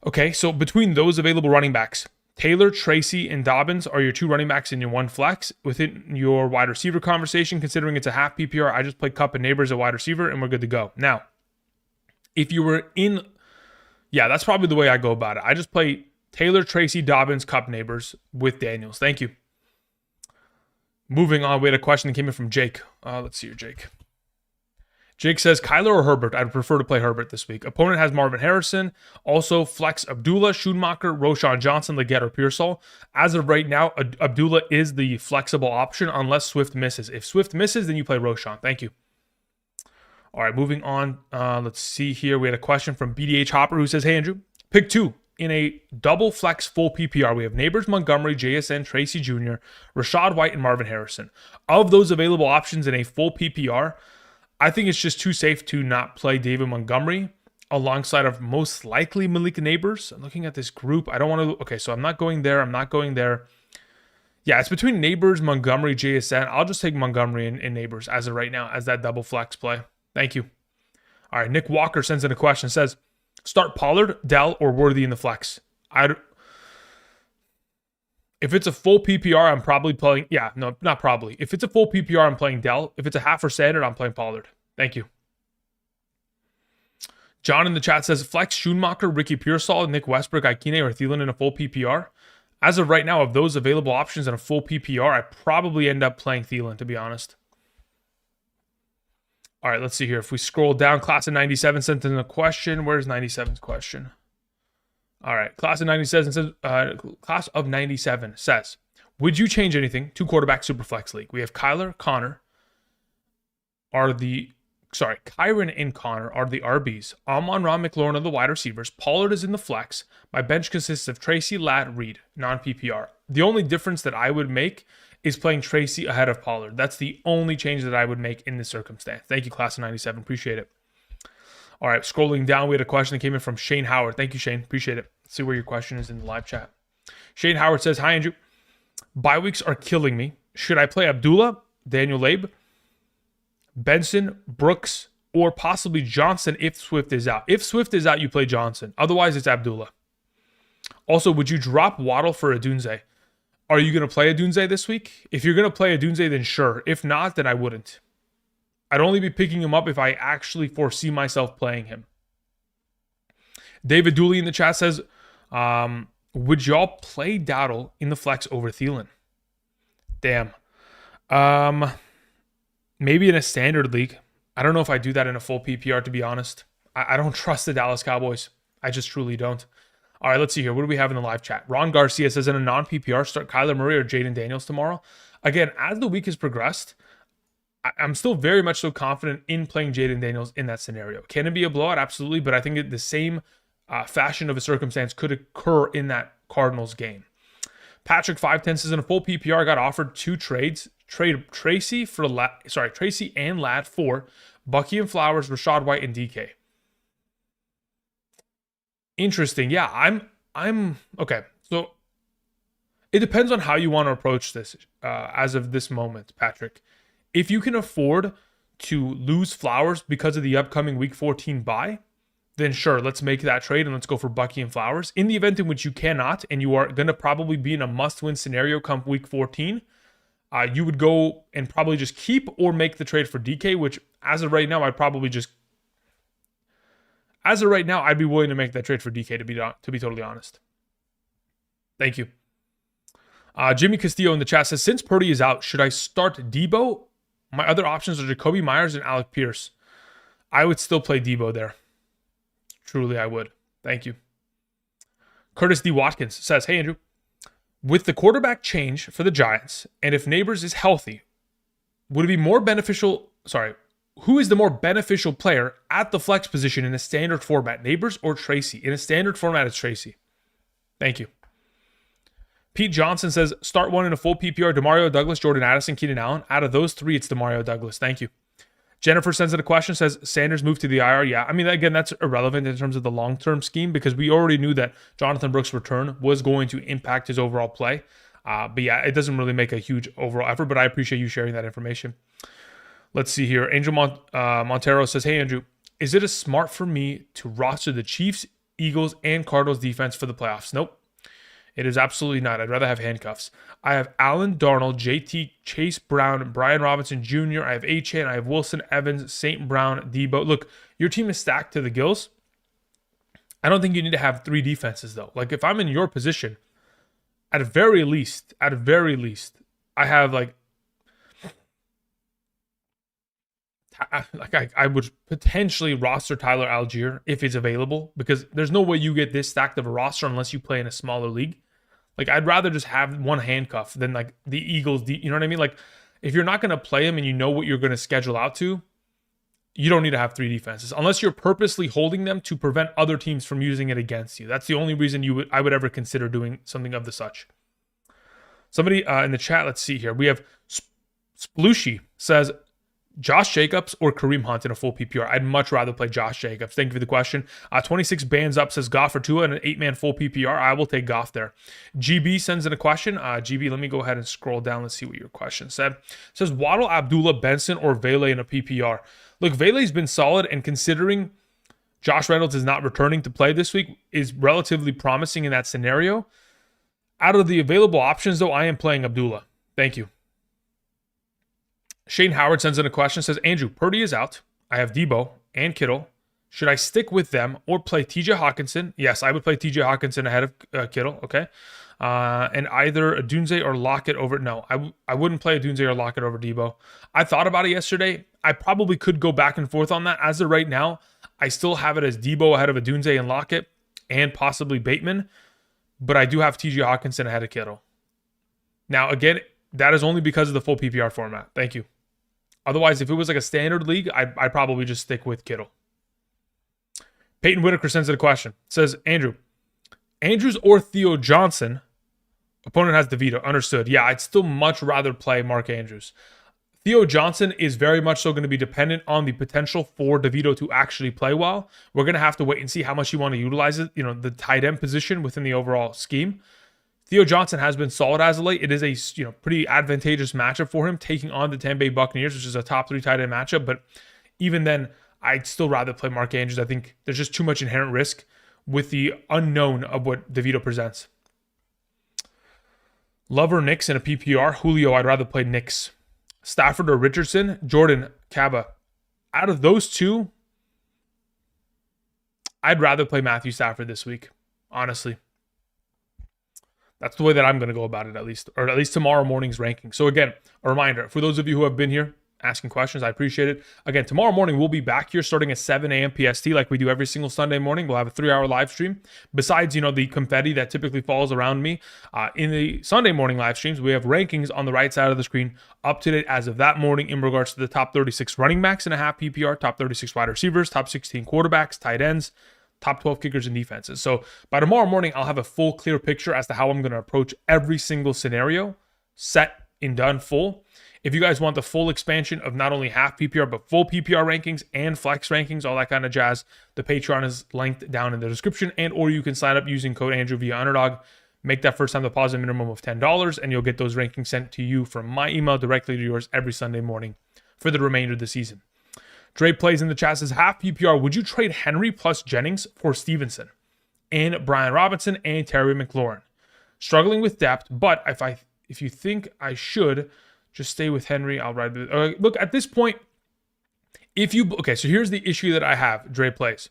Okay, so between those available running backs, Taylor, Tracy, and Dobbins are your 2 running backs and your 1 flex. Within your wide receiver conversation, considering it's a half PPR, I just play Cup and Neighbors at wide receiver, and we're good to go. Now, if you were in, yeah, that's probably the way I go about it. I just play Taylor, Tracy, Dobbins, Cup, Neighbors with Daniels. Thank you. Moving on, we had a question that came in from Jake. Let's see here, Jake. Jake says, Kyler or Herbert? I'd prefer to play Herbert this week. Opponent has Marvin Harrison. Also, flex Abdullah, Schoonmaker, Roshan Johnson, Leggett, or Pearsall. As of right now, Abdullah is the flexible option unless Swift misses. If Swift misses, then you play Roshan. Thank you. All right, moving on. Let's see here. We had a question from BDH Hopper who says, hey, Andrew, pick 2. In a double flex full PPR, we have Neighbors, Montgomery, JSN, Tracy Jr., Rashad White, and Marvin Harrison. Of those available options in a full PPR, I think it's just too safe to not play David Montgomery alongside of most likely Malik Neighbors. I'm looking at this group. I don't want to. Okay, so I'm not going there. Yeah, it's between Neighbors, Montgomery, JSN. I'll just take Montgomery and Neighbors as of right now as that double flex play. Thank you. All right, Nick Walker sends in a question. Says, start Pollard, Dell, or Worthy in the flex. If it's a full PPR, I'm probably playing. Yeah, no, not probably. If it's a full PPR, I'm playing Dell. If it's a half or standard, I'm playing Pollard. Thank you. John in the chat says, flex Schoonmaker, Ricky Pearsall, Nick Westbrook, Ikine, or Thielen in a full PPR. As of right now, of those available options in a full PPR, I probably end up playing Thielen, to be honest. All right, let's see here. If we scroll down, Class of 97 sent in a question. Where's 97's question? All right, Class of 97 says, would you change anything to quarterback superflex league? We have Kyler, Connor Kyron and Connor are the RBs. Amon-Ra, McLaurin are the wide receivers. Pollard is in the flex. My bench consists of Tracy, Ladd, Reed, non-PPR. The only difference that I would make is playing Tracy ahead of Pollard. That's the only change that I would make in this circumstance. Thank you, Class of 97. Appreciate it. All right, scrolling down, we had a question that came in from Shane Howard. Thank you, Shane. Appreciate it. Let's see where your question is in the live chat. Shane Howard says, hi, Andrew. Bye weeks are killing me. Should I play Abdullah, Daniel Labe, Benson, Brooks, or possibly Johnson if Swift is out? If Swift is out, you play Johnson. Otherwise, it's Abdullah. Also, would you drop Waddle for Adunze? Are you going to play Adunze this week? If you're going to play Adunze, then sure. If not, then I wouldn't. I'd only be picking him up if I actually foresee myself playing him. David Dooley in the chat says, would y'all play Dowdle in the flex over Thielen? Damn. Maybe in a standard league. I don't know if I do that in a full PPR, to be honest. I don't trust the Dallas Cowboys. I just truly don't. All right, let's see here. What do we have in the live chat? Ron Garcia says, in a non-PPR, start Kyler Murray or Jaden Daniels tomorrow. Again, as the week has progressed, I'm still very much so confident in playing Jaden Daniels in that scenario. Can it be a blowout? Absolutely, but I think the same fashion of a circumstance could occur in that Cardinals game. Patrick 510 says in a full PPR got offered 2 trades. Trade Tracy and Ladd for Bucky and Flowers, Rashad White, and DK. Interesting. Yeah, I'm okay. So it depends on how you want to approach this as of this moment, Patrick. If you can afford to lose Flowers because of the upcoming Week 14 bye, then sure, let's make that trade and let's go for Bucky and Flowers. In the event in which you cannot, and you are going to probably be in a must-win scenario come Week 14, you would go and probably just keep or make the trade for DK, which as of right now, I'd be willing to make that trade for DK, to be totally honest. Thank you. Jimmy Castillo in the chat says, since Purdy is out, should I start Debo? My other options are Jacoby Myers and Alec Pierce. I would still play Debo there. Truly, I would. Thank you. Curtis D. Watkins says, hey, Andrew. With the quarterback change for the Giants, and if Neighbors is healthy, would it be more beneficial? Who is the more beneficial player at the flex position in a standard format, Neighbors or Tracy? In a standard format, it's Tracy. Thank you. Pete Johnson says, start one in a full PPR, DeMario Douglas, Jordan Addison, Keenan Allen. Out of those 3, it's DeMario Douglas. Thank you. Jennifer sends in a question, says, Sanders moved to the IR. Yeah, I mean, again, that's irrelevant in terms of the long-term scheme because we already knew that Jonathan Brooks' return was going to impact his overall play. But yeah, it doesn't really make a huge overall effort, but I appreciate you sharing that information. Let's see here. Angel Montero says, hey, Andrew, is it smart for me to roster the Chiefs, Eagles, and Cardinals defense for the playoffs? Nope. It is absolutely not. I'd rather have handcuffs. I have Allen Darnold, JT, Chase Brown, Brian Robinson Jr., I have Achane, I have Wilson, Evans, St. Brown, Debo. Look, your team is stacked to the gills. I don't think you need to have 3 defenses, though. Like, if I'm in your position, at very least, I have, I would potentially roster Tyler Algier if it's available because there's no way you get this stacked of a roster unless you play in a smaller league. Like, I'd rather just have one handcuff than like the Eagles. You know what I mean? Like, if you're not going to play them and you know what you're going to schedule out to, you don't need to have 3 defenses unless you're purposely holding them to prevent other teams from using it against you. That's the only reason I would ever consider doing something of the such. Somebody in the chat, let's see here. We have Splooshy says, Josh Jacobs or Kareem Hunt in a full PPR? I'd much rather play Josh Jacobs. Thank you for the question. 26 bands up says Goff or Tua in an 8-man full PPR. I will take Goff there. GB sends in a question. GB, let me go ahead and scroll down. Let's see what your question said. It says Waddle, Abdullah, Benson, or Vele in a PPR. Look, Vele's been solid, and considering Josh Reynolds is not returning to play this week, is relatively promising in that scenario. Out of the available options, though, I am playing Abdullah. Thank you. Shane Howard sends in a question, says, Andrew, Purdy is out. I have Debo and Kittle. Should I stick with them or play TJ Hawkinson? Yes, I would play TJ Hawkinson ahead of Kittle, okay? And either a Dunze or Lockett over... No, I wouldn't play a Dunze or Lockett over Debo. I thought about it yesterday. I probably could go back and forth on that. As of right now, I still have it as Debo ahead of a Dunze and Lockett and possibly Bateman. But I do have TJ Hawkinson ahead of Kittle. Now, again, that is only because of the full PPR format. Thank you. Otherwise, if it was like a standard league, I'd probably just stick with Kittle. Peyton Whitaker sends in a question. Says, Andrews or Theo Johnson? Opponent has DeVito. Understood. Yeah, I'd still much rather play Mark Andrews. Theo Johnson is very much so going to be dependent on the potential for DeVito to actually play well. We're going to have to wait and see how much you want to utilize it, the tight end position within the overall scheme. Theo Johnson has been solid as of late. It is a pretty advantageous matchup for him, taking on the Tampa Bay Buccaneers, which is a top 3 tight end matchup. But even then, I'd still rather play Mark Andrews. I think there's just too much inherent risk with the unknown of what DeVito presents. Lover Knicks in a PPR. Julio, I'd rather play Knicks. Stafford or Richardson. Jordan, Kaba. Out of those 2, I'd rather play Matthew Stafford this week, honestly. That's the way that I'm going to go about it, at least tomorrow morning's ranking. So again, a reminder, for those of you who have been here asking questions. I appreciate it. Again, tomorrow morning, we'll be back here starting at 7 a.m. PST like we do every single Sunday morning. We'll have a 3-hour live stream. Besides, the confetti that typically falls around me, in the Sunday morning live streams, we have rankings on the right side of the screen up to date as of that morning in regards to the top 36 running backs in a half PPR, top 36 wide receivers, top 16 quarterbacks, tight ends, top 12 kickers and defenses. So by tomorrow morning, I'll have a full clear picture as to how I'm going to approach every single scenario, set and done full. If you guys want the full expansion of not only half PPR, but full PPR rankings and flex rankings, all that kind of jazz, the Patreon is linked down in the description, or you can sign up using code Andrew via Underdog. Make that first time deposit minimum of $10, and you'll get those rankings sent to you from my email directly to yours every Sunday morning for the remainder of the season. Dre plays in the chat says, half PPR, would you trade Henry plus Jennings for Stevenson and Brian Robinson and Terry McLaurin? Struggling with depth, but if you think I should just stay with Henry, I'll ride with it. Look, at this point, so here's the issue that I have, Dre plays.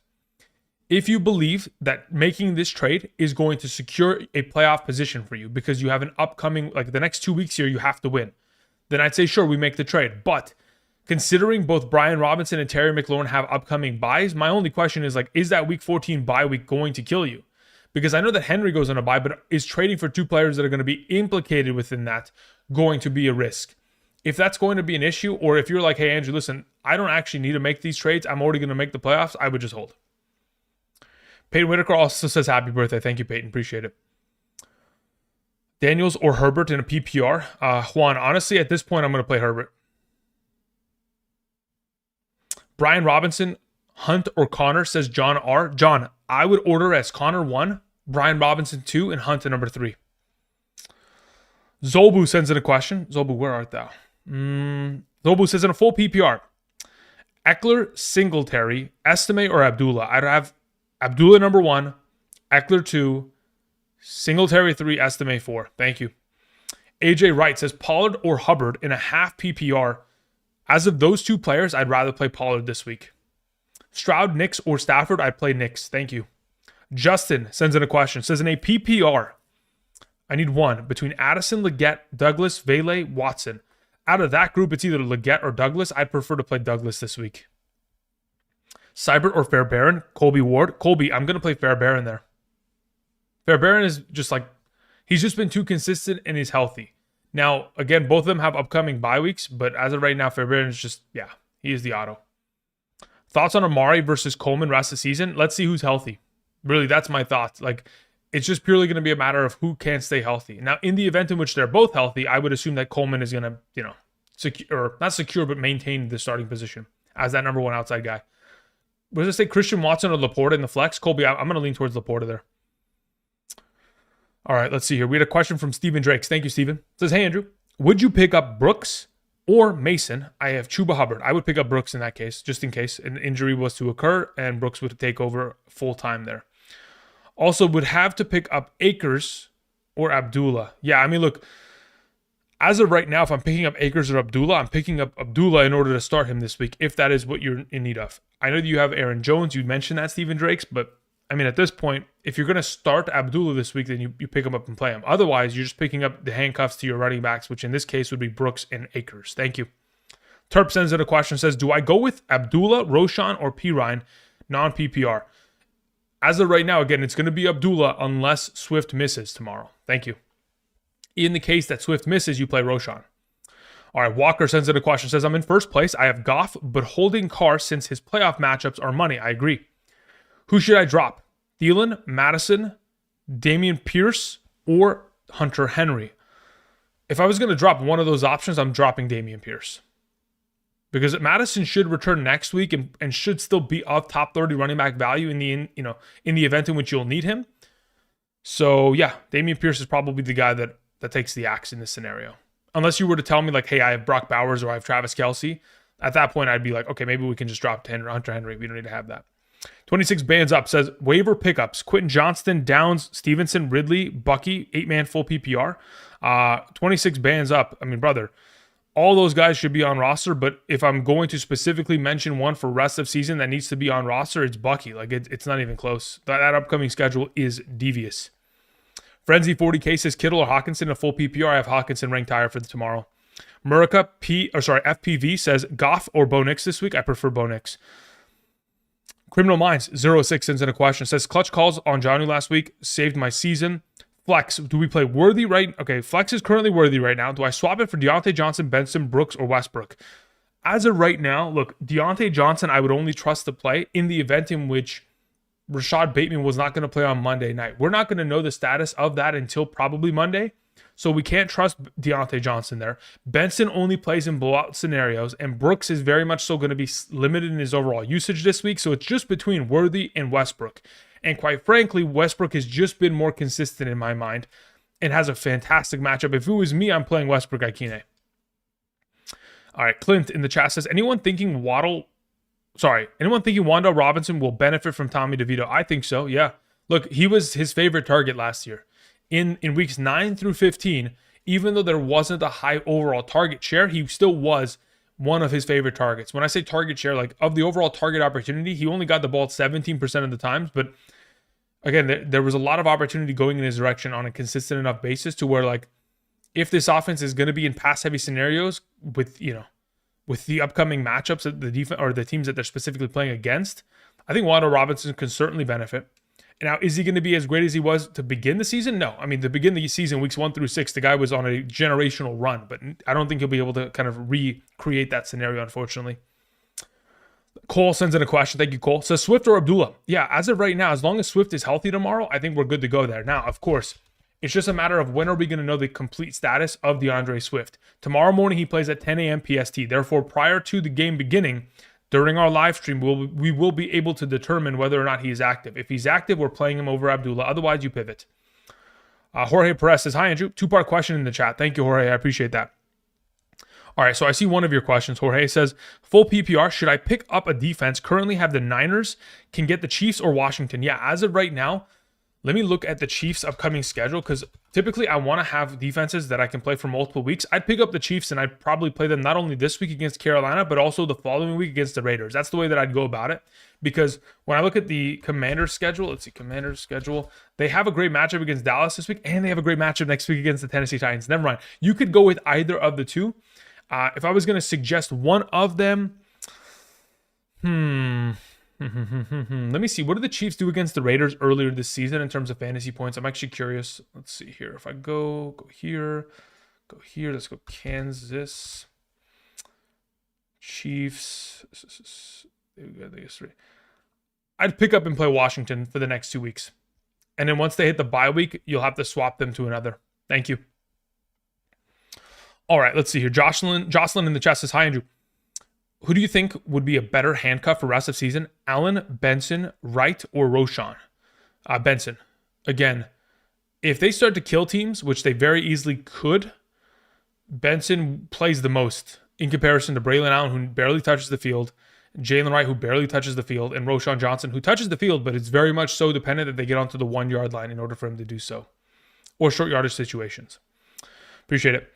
If you believe that making this trade is going to secure a playoff position for you because you have an upcoming, like the next 2 weeks here, you have to win, then I'd say, sure, we make the trade. But considering both Brian Robinson and Terry McLaurin have upcoming buys, my only question is, is that week 14 bye week going to kill you? Because I know that Henry goes on a bye, but is trading for two players that are going to be implicated within that going to be a risk? If that's going to be an issue, or if you're like, hey, Andrew, listen, I don't actually need to make these trades, I'm already going to make the playoffs, I would just hold. Peyton Whitaker also says happy birthday. Thank you, Peyton. Appreciate it. Daniels or Herbert in a PPR? Juan, honestly, at this point, I'm going to play Herbert. Brian Robinson, Hunt or Connor, says John R. John, I would order as Connor 1, Brian Robinson 2, and Hunt at number 3. Zobu sends in a question. Zobu, where art thou? Zobu says in a full PPR, Eckler, Singletary, Estime, or Abdullah? I'd have Abdullah number 1, Eckler 2, Singletary 3, Estime 4. Thank you. AJ Wright says Pollard or Hubbard in a half PPR. As of those two players, I'd rather play Pollard this week. Stroud, Nix, or Stafford, I'd play Nix. Thank you. Justin sends in a question. Says in a PPR, I need one between Addison, Leggett, Douglas, Vele, Watson. Out of that group, it's either Leggett or Douglas. I'd prefer to play Douglas this week. Seibert or Fairbairn, Colby Ward. Colby, I'm going to play Fairbairn there. Fairbairn is just he's just been too consistent and he's healthy. Now, again, both of them have upcoming bye weeks, but as of right now, Fairbairn is just, he is the auto. Thoughts on Amari versus Coleman rest of the season? Let's see who's healthy. Really, that's my thoughts. It's just purely going to be a matter of who can stay healthy. Now, in the event in which they're both healthy, I would assume that Coleman is going to, not secure, but maintain the starting position as that number 1 outside guy. What does it say? Christian Watson or Laporta in the flex? Colby, I'm going to lean towards Laporta there. All right, let's see here. We had a question from Steven Drakes. Thank you, Steven. It says, hey, Andrew, would you pick up Brooks or Mason? I have Chuba Hubbard. I would pick up Brooks in that case, just in case an injury was to occur and Brooks would take over full time there. Also, would have to pick up Akers or Abdullah. Yeah, look, as of right now, if I'm picking up Akers or Abdullah, I'm picking up Abdullah in order to start him this week, if that is what you're in need of. I know that you have Aaron Jones. You mentioned that, Steven Drakes, but at this point, if you're going to start Abdullah this week, then you pick him up and play him. Otherwise, you're just picking up the handcuffs to your running backs, which in this case would be Brooks and Akers. Thank you. Terp sends in a question, says, do I go with Abdullah, Roshan, or Pirine, non-PPR? As of right now, again, it's going to be Abdullah unless Swift misses tomorrow. Thank you. In the case that Swift misses, you play Roshan. All right, Walker sends in a question, says, I'm in first place. I have Goff, but holding Carr since his playoff matchups are money. I agree. Who should I drop? Thielen, Madison, Dameon Pierce, or Hunter Henry? If I was going to drop one of those options, I'm dropping Dameon Pierce. Because Madison should return next week and should still be of top 30 running back value in the event in which you'll need him. So yeah, Dameon Pierce is probably the guy that takes the axe in this scenario. Unless you were to tell me hey, I have Brock Bowers or I have Travis Kelce. At that point, I'd be like, okay, maybe we can just drop Hunter Henry. We don't need to have that. 26 bands up says waiver pickups: Quentin Johnston, Downs, Stevenson, Ridley, Bucky, 8-man full PPR. 26 bands up. Brother, all those guys should be on roster. But if I'm going to specifically mention one for rest of season that needs to be on roster, it's Bucky. It's not even close. That upcoming schedule is devious. Frenzy 40K says Kittle or Hawkinson in a full PPR. I have Hawkinson ranked higher for tomorrow. FPV says Goff or Bo Nix this week. I prefer Bo Nix. Criminal Minds 06 sends in a question. Says clutch calls on Jonnu last week saved my season. Flex, do we play Worthy right? Okay, Flex is currently Worthy right now. Do I swap it for Deontay Johnson, Benson, Brooks, or Westbrook? As of right now, look, Deontay Johnson, I would only trust to play in the event in which Rashad Bateman was not going to play on Monday night. We're not going to know the status of that until probably Monday. So we can't trust Deontay Johnson there. Benson only plays in blowout scenarios, and Brooks is very much so going to be limited in his overall usage this week. So it's just between Worthy and Westbrook. And quite frankly, Westbrook has just been more consistent in my mind and has a fantastic matchup. If it was me, I'm playing Westbrook Ikine. All right, Clint in the chat says, anyone thinking Wandale Robinson will benefit from Tommy DeVito? I think so, yeah. Look, he was his favorite target last year. In weeks 9 through 15, even though there wasn't a high overall target share, he still was one of his favorite targets. When I say target share, like of the overall target opportunity, he only got the ball 17% of the times. But again, there was a lot of opportunity going in his direction on a consistent enough basis to where, like, if this offense is going to be in pass-heavy scenarios with the upcoming matchups that the defense or the teams that they're specifically playing against, I think Wandale Robinson can certainly benefit. Now, is he going to be as great as he was to begin the season? No. I mean, to begin the season, weeks 1 through 6, the guy was on a generational run, but I don't think he'll be able to kind of recreate that scenario, unfortunately. Cole sends in a question. Thank you, Cole. Says Swift or Abdullah? Yeah, as of right now, as long as Swift is healthy tomorrow, I think we're good to go there. Now, of course, it's just a matter of when are we going to know the complete status of DeAndre Swift. Tomorrow morning, he plays at 10 a.m. PST. Therefore, prior to the game beginning, during our live stream, we will be able to determine whether or not he is active. If he's active, we're playing him over Abdullah. Otherwise, you pivot. Jorge Perez says, hi, Andrew. Two-part question in the chat. Thank you, Jorge. I appreciate that. All right, so I see one of your questions. Jorge says, full PPR, should I pick up a defense? Currently have the Niners, can get the Chiefs or Washington. Yeah, as of right now, let me look at the Chiefs' upcoming schedule because typically I want to have defenses that I can play for multiple weeks. I'd pick up the Chiefs and I'd probably play them not only this week against Carolina, but also the following week against the Raiders. That's the way that I'd go about it because when I look at the Commanders' schedule, they have a great matchup against Dallas this week and they have a great matchup next week against the Tennessee Titans. Never mind. You could go with either of the two. If I was going to suggest one of them, let me see. What did the Chiefs do against the Raiders earlier this season in terms of fantasy points? I'm actually curious. Let's see here. If I go here. Let's go Kansas. Chiefs. I'd pick up and play Washington for the next 2 weeks. And then once they hit the bye week, you'll have to swap them to another. Thank you. All right, let's see here. Jocelyn in the chat says, hi, Andrew. Who do you think would be a better handcuff for rest of season? Allen, Benson, Wright, or Roschon? Benson. Again, if they start to kill teams, which they very easily could, Benson plays the most in comparison to Braylon Allen, who barely touches the field, Jalen Wright, who barely touches the field, and Roschon Johnson, who touches the field, but it's very much so dependent that they get onto the 1 yard line in order for him to do so, or short yardage situations. Appreciate it.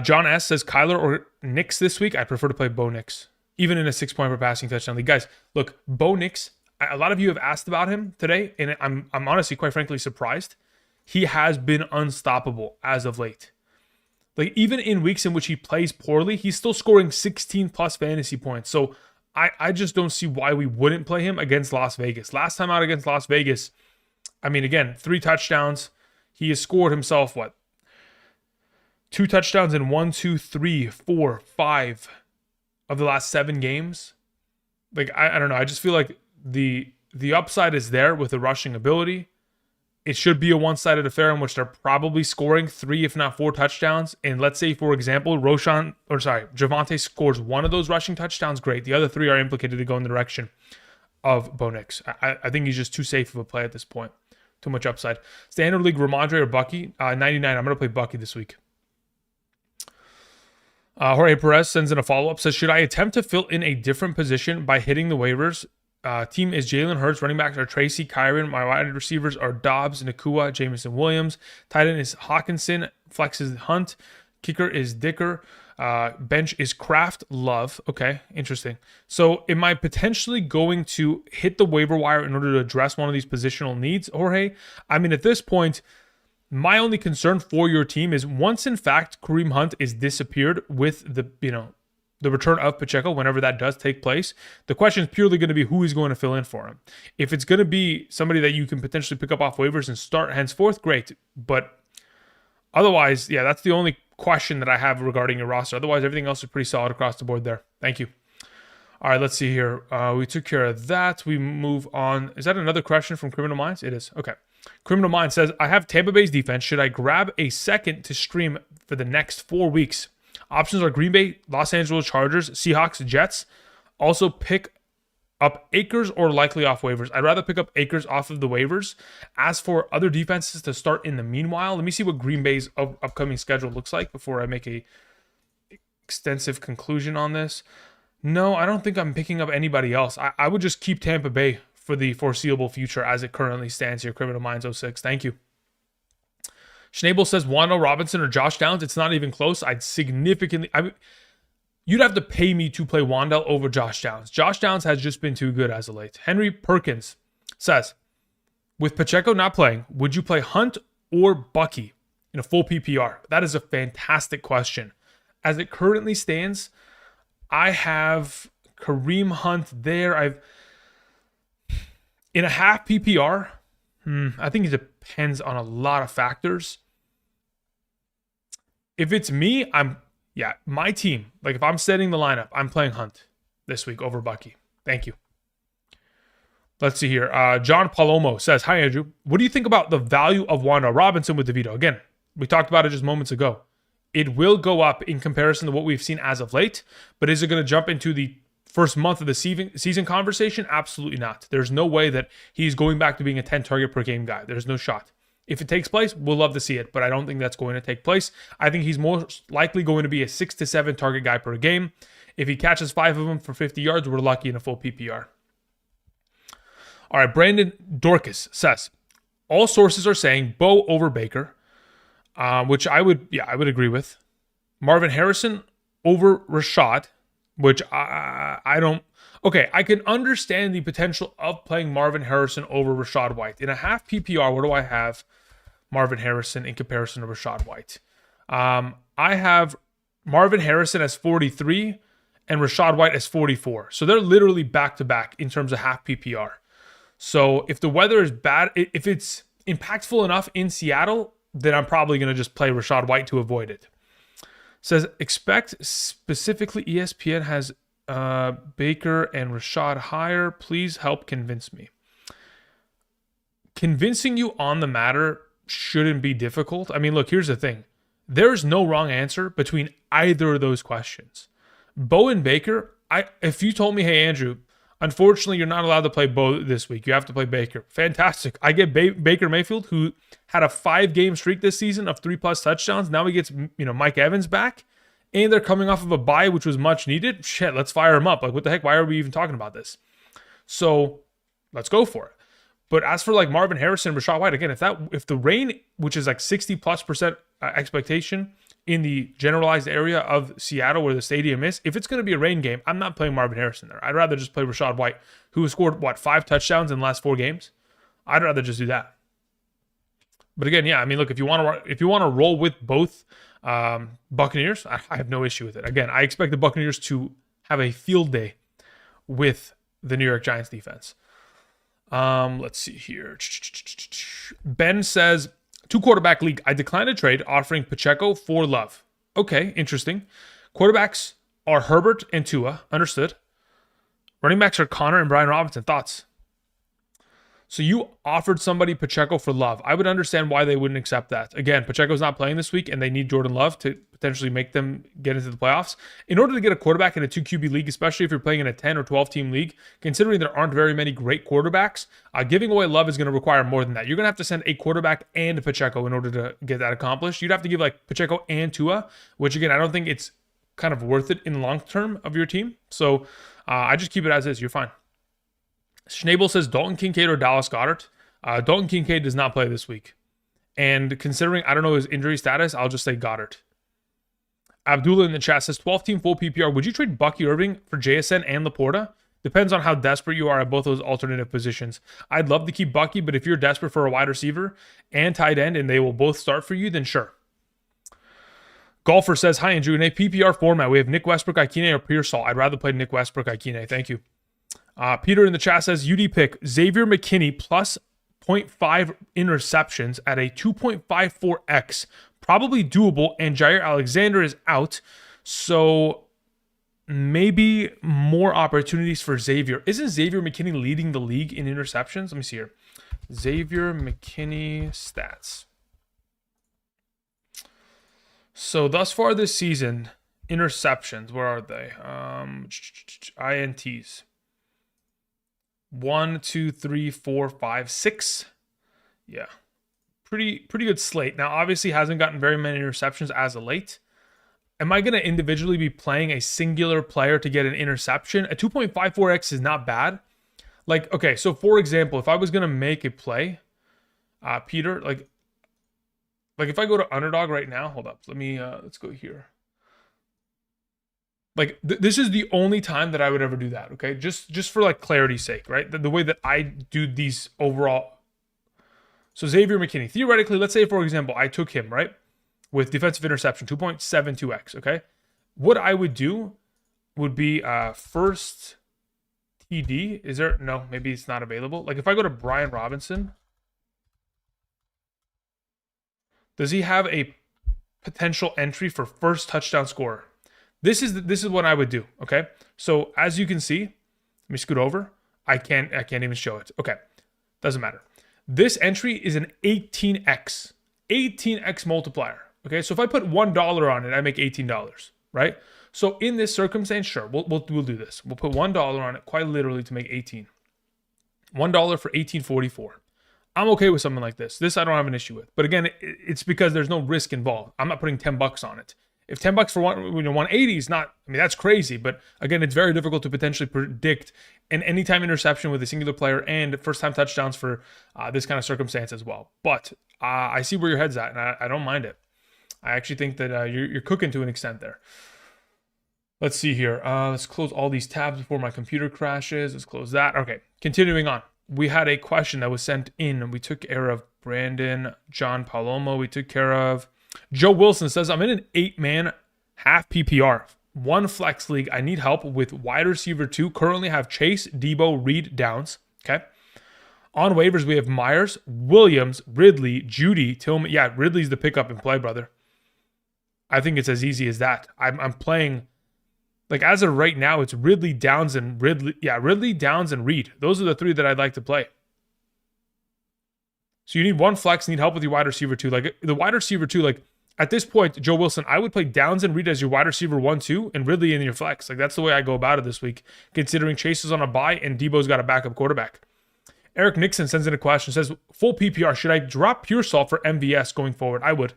John S. says, Kyler or Nix this week? I prefer to play Bo Nix, even in a 6-point per passing touchdown league. Guys, look, Bo Nix, a lot of you have asked about him today, and I'm honestly, quite frankly, surprised. He has been unstoppable as of late. Like, even in weeks in which he plays poorly, he's still scoring 16-plus fantasy points. So I just don't see why we wouldn't play him against Las Vegas. Last time out against Las Vegas, I mean, again, 3 touchdowns. He has scored himself, 2 touchdowns in 1, 2, 3, 4, 5 of the last 7 games. Like, I don't know. I just feel like the upside is there with the rushing ability. It should be a one-sided affair in which they're probably scoring 3, if not 4 touchdowns. And let's say, for example, Javonte scores 1 of those rushing touchdowns. Great. The other 3 are implicated to go in the direction of Bo Nix. I think he's just too safe of a play at this point. Too much upside. Standard League, Ramondre or Bucky? 99. I'm going to play Bucky this week. Jorge Perez sends in a follow-up, says, should I attempt to fill in a different position by hitting the waivers? Team is Jalen Hurts. Running backs are Tracy, Kyron. My wide receivers are Dobbs, Nakua, Jameson Williams. Tight end is Hawkinson. Flex is Hunt. Kicker is Dicker. Bench is Kraft. Love. Okay, interesting. So am I potentially going to hit the waiver wire in order to address one of these positional needs, Jorge? I mean, at this point, My only concern for your team is once, in fact, Kareem Hunt is disappeared with the return of Pacheco, whenever that does take place, the question is purely going to be who is going to fill in for him. If it's going to be somebody that you can potentially pick up off waivers and start henceforth, great. But otherwise, yeah, that's the only question that I have regarding your roster. Otherwise, everything else is pretty solid across the board there. Thank you. All right, let's see here. We took care of that. We move on. Is that another question from Criminal Minds? It is. Okay. Criminal Minds says, I have Tampa Bay's defense. Should I grab a second to stream for the next 4 weeks? Options are Green Bay, Los Angeles Chargers, Seahawks, Jets. Also pick up Akers or likely off waivers. I'd rather pick up Akers off of the waivers. As for other defenses to start in the meanwhile, let me see what Green Bay's upcoming schedule looks like before I make a extensive conclusion on this. No, I don't think I'm picking up anybody else. I would just keep Tampa Bay for the foreseeable future as it currently stands here. Criminal Minds 06. Thank you. Schnabel says Wan'Dale Robinson or Josh Downs. It's not even close. You'd have to pay me to play Wan'Dale over Josh Downs. Josh Downs has just been too good as of late. Henry Perkins says, with Pacheco not playing, would you play Hunt or Bucky in a full PPR? That is a fantastic question. As it currently stands, I have Kareem Hunt there. In a half PPR, I think it depends on a lot of factors. If it's me, my team, like if I'm setting the lineup, I'm playing Hunt this week over Bucky. Thank you. Let's see here. John Palomo says, hi, Andrew. What do you think about the value of Wan'Dale Robinson with DeVito? Again, we talked about it just moments ago. It will go up in comparison to what we've seen as of late, but is it going to jump into the first month of the season conversation? Absolutely not. There's no way that he's going back to being a 10 target per game guy. There's no shot. If it takes place, we'll love to see it, but I don't think that's going to take place. I think he's most likely going to be a 6 to 7 target guy per game. If he catches 5 of them for 50 yards, we're lucky in a full PPR. All right, Brandon Dorcas says, all sources are saying Bo over Baker, which I would agree with. Marvin Harrison over Rashad, which I don't. Okay, I can understand the potential of playing Marvin Harrison over Rashad White. In a half PPR, where do I have Marvin Harrison in comparison to Rashad White? I have Marvin Harrison as 43 and Rashad White as 44. So they're literally back-to-back in terms of half PPR. So if the weather is bad, if it's impactful enough in Seattle, then I'm probably going to just play Rashad White to avoid it. Says, expect specifically ESPN has Baker and Rashad higher. Please help convince me. Convincing you on the matter shouldn't be difficult. I mean, look, here's the thing. There's no wrong answer between either of those questions. Bo and Baker, if you told me, hey, Andrew, unfortunately, you're not allowed to play Bo this week. You have to play Baker. Fantastic. I get Baker Mayfield, who had a 5-game streak this season of 3+ touchdowns. Now he gets, Mike Evans back, and they're coming off of a bye, which was much needed. Shit, let's fire him up. Like, what the heck? Why are we even talking about this? So let's go for it. But as for like Marvin Harrison and Rashad White, again, if the rain, which is like 60+% expectation in the generalized area of Seattle where the stadium is, if it's going to be a rain game, I'm not playing Marvin Harrison there. I'd rather just play Rashad White, who has scored, 5 touchdowns in the last 4 games? I'd rather just do that. But again, yeah, I mean, look, if you want to roll with both Buccaneers, I have no issue with it. Again, I expect the Buccaneers to have a field day with the New York Giants defense. Let's see here. Ben says, 2-quarterback league. I declined a trade offering Pacheco for Love. Okay, interesting. Quarterbacks are Herbert and Tua. Understood. Running backs are Connor and Brian Robinson. Thoughts? So you offered somebody Pacheco for Love. I would understand why they wouldn't accept that. Again, Pacheco's not playing this week, and they need Jordan Love to potentially make them get into the playoffs. In order to get a quarterback in a 2 QB league, especially if you're playing in a 10 or 12 team league, considering there aren't very many great quarterbacks, giving away Love is going to require more than that. You're going to have to send a quarterback and a Pacheco in order to get that accomplished. You'd have to give like Pacheco and Tua, which again, I don't think it's kind of worth it in the long term of your team. So I just keep it as is. You're fine. Schnabel says Dalton Kincaid or Dallas Goedert. Dalton Kincaid does not play this week. And considering I don't know his injury status, I'll just say Goddard. Abdullah in the chat says 12-team full PPR. Would you trade Bucky Irving for JSN and Laporta? Depends on how desperate you are at both those alternative positions. I'd love to keep Bucky, but if you're desperate for a wide receiver and tight end and they will both start for you, then sure. Golfer says, hi, Andrew. In a PPR format, we have Nick Westbrook, Ikine, or Pearsall. I'd rather play Nick Westbrook, Ikine. Thank you. Peter in the chat says, UD pick Xavier McKinney plus 0.5 interceptions at a 2.54x. Probably doable, and Jair Alexander is out. So maybe more opportunities for Xavier. Isn't Xavier McKinney leading the league in interceptions? Let me see here. Xavier McKinney stats. So thus far this season, interceptions, where are they? INTs. 1, 2, 3, 4, 5, 6. Yeah. Pretty good slate. Now, obviously hasn't gotten very many interceptions as of late. Am I going to individually be playing a singular player to get an interception? A 2.54x is not bad. Like, okay, so for example, if I was going to make a play, Peter, like if I go to Underdog right now, hold up, let me, let's go here. Like, this is the only time that I would ever do that, okay? Just for, like, clarity's sake, right? The way that I do these overall. So Xavier McKinney, theoretically, let's say, for example, I took him, right? With defensive interception, 2.72x, okay? What I would do would be first TD. Is there? No, maybe it's not available. Like if I go to Brian Robinson, does he have a potential entry for first touchdown scorer? This is what I would do, okay? So as you can see, let me scoot over. I can't even show it. Okay, doesn't matter. This entry is an 18x multiplier. Okay, so if I put $1 on it, I make $18, right? So in this circumstance, sure, we'll do this. We'll put $1 on it, quite literally, to make 18. $1 for 18.44. I'm okay with something like this. This I don't have an issue with. But again, it's because there's no risk involved. I'm not putting $10 on it. If $10 for 180 is not, I mean, that's crazy. But again, it's very difficult to potentially predict an anytime interception with a singular player and first-time touchdowns for this kind of circumstance as well. But I see where your head's at, and I don't mind it. I actually think that you're cooking to an extent there. Let's see here. Let's close all these tabs before my computer crashes. Let's close that. Okay, continuing on. We had a question that was sent in, and we took care of Brandon, John Palomo. We took care of Joe Wilson says, I'm in an 8-man half PPR. One flex league. I need help with wide receiver 2. Currently have Chase, Debo, Reed, Downs. Okay. On waivers, we have Myers, Williams, Ridley, Judy, Tillman. Yeah, Ridley's the pickup and play, brother. I think it's as easy as that. I'm playing, like as of right now, it's Ridley, Downs, and Ridley. Yeah, Ridley, Downs, and Reed. Those are the 3 that I'd like to play. So you need one flex, need help with your wide receiver 2. Like the wide receiver 2, like at this point, Joe Wilson, I would play Downs and Reed as your wide receiver 1, 2, and Ridley in your flex. Like that's the way I go about it this week, considering Chase is on a bye and Debo's got a backup quarterback. Eric Nixon sends in a question, says, full PPR, should I drop Pearsall for MVS going forward? I would.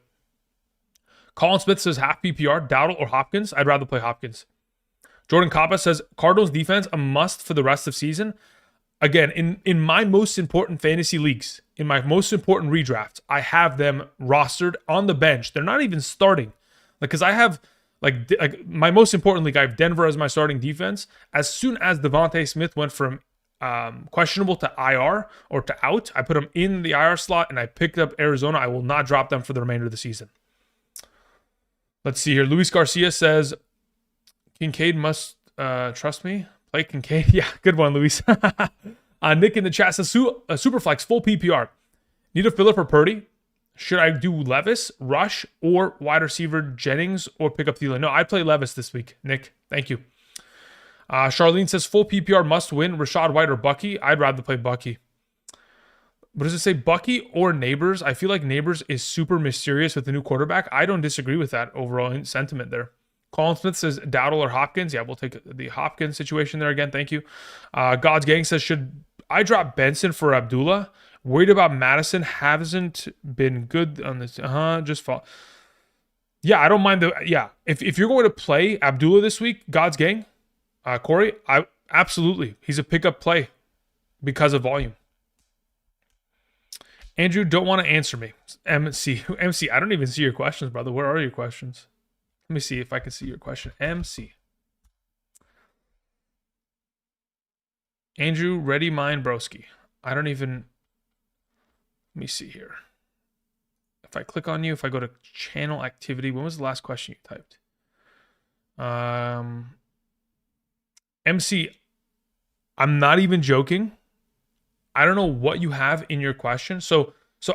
Colin Smith says half PPR, Dowdle or Hopkins? I'd rather play Hopkins. Jordan Kappa says, Cardinals defense a must for the rest of season. Again, in my most important fantasy leagues, in my most important redrafts, I have them rostered on the bench. They're not even starting. Like, because I have, like my most important league, I have Denver as my starting defense. As soon as Devontae Smith went from questionable to IR or to out, I put him in the IR slot and I picked up Arizona. I will not drop them for the remainder of the season. Let's see here. Luis Garcia says, Kincaid must trust me. Play Kincaid. Yeah, good one, Luis. Nick in the chat says, Superflex, full PPR. Need a filler for Purdy? Should I do Levis, Rush, or wide receiver Jennings, or pick up Thielen? No, I play Levis this week. Nick, thank you. Charlene says, full PPR must win. Rashad White or Bucky? I'd rather play Bucky. What does it say? Bucky or Neighbors? I feel like Neighbors is super mysterious with the new quarterback. I don't disagree with that overall sentiment there. Colin Smith says Dowdle or Hopkins. Yeah, we'll take the Hopkins situation there again. Thank you. God's Gang says, should I drop Benson for Abdullah? Worried about Madison. Hasn't been good on this. Just fall. Yeah, I don't mind the. Yeah, if you're going to play Abdullah this week, God's Gang, Corey, absolutely. He's a pickup play because of volume. Andrew, don't want to answer me. MC, I don't even see your questions, brother. Where are your questions? Let me see if I can see your question. MC. Andrew, ready mine broski. I don't even, let me see here. If I click on you, if I go to channel activity, when was the last question you typed? MC, I'm not even joking. I don't know what you have in your question. So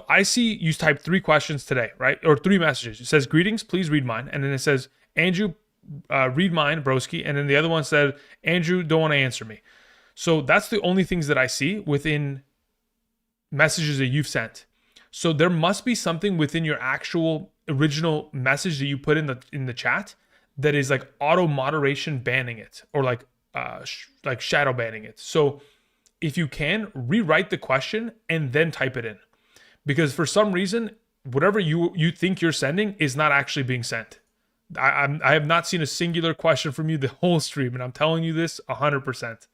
I see you typed 3 questions today, right? Or 3 messages. It says, greetings, please read mine. And then it says, Andrew, read mine, broski. And then the other one said, Andrew, don't want to answer me. So that's the only things that I see within messages that you've sent. So there must be something within your actual original message that you put in the chat that is like auto moderation banning it, or like shadow banning it. So if you can, rewrite the question and then type it in, because for some reason whatever you think you're sending is not actually being sent. I have not seen a singular question from you the whole stream, and I'm telling you this 100%.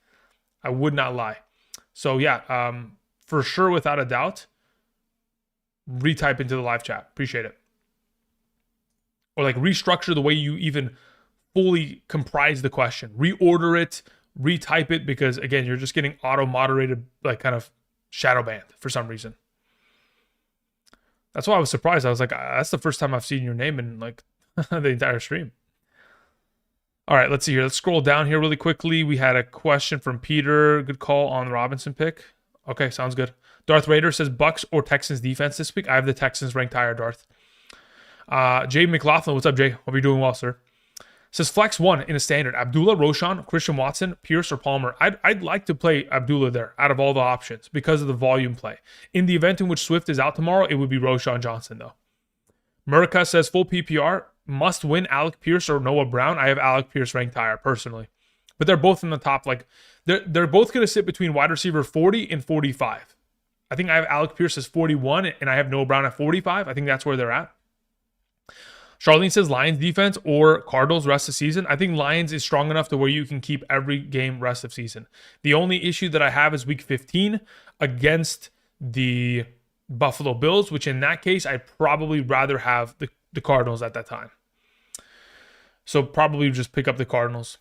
I would not lie. So yeah, for sure, without a doubt, retype into the live chat. Appreciate it. Or like restructure the way you even fully comprise the question. Reorder it, retype it, because again, you're just getting auto-moderated, like kind of shadow banned for some reason. That's why I was surprised. I was like, that's the first time I've seen your name in like the entire stream. All right, let's see here. Let's scroll down here really quickly. We had a question from Peter. Good call on the Robinson pick. Okay, sounds good. Darth Raider says Bucks or Texans defense this week. I have the Texans ranked higher, Darth. Jay McLaughlin, what's up, Jay? Hope you're doing well, sir. Says flex 1 in a standard. Abdullah, Roshan, Christian Watson, Pierce, or Palmer. I'd like to play Abdullah there out of all the options because of the volume play. In the event in which Swift is out tomorrow, it would be Roshan Johnson, though. Murica says full PPR. Must win Alec Pierce or Noah Brown. I have Alec Pierce ranked higher personally. But they're both in the top. Like they're both going to sit between wide receiver 40 and 45. I think I have Alec Pierce as 41 and I have Noah Brown at 45. I think that's where they're at. Charlene says Lions defense or Cardinals rest of season. I think Lions is strong enough to where you can keep every game rest of season. The only issue that I have is week 15 against the Buffalo Bills, which in that case, I'd probably rather have the Cardinals at that time. So probably just pick up the Cardinals.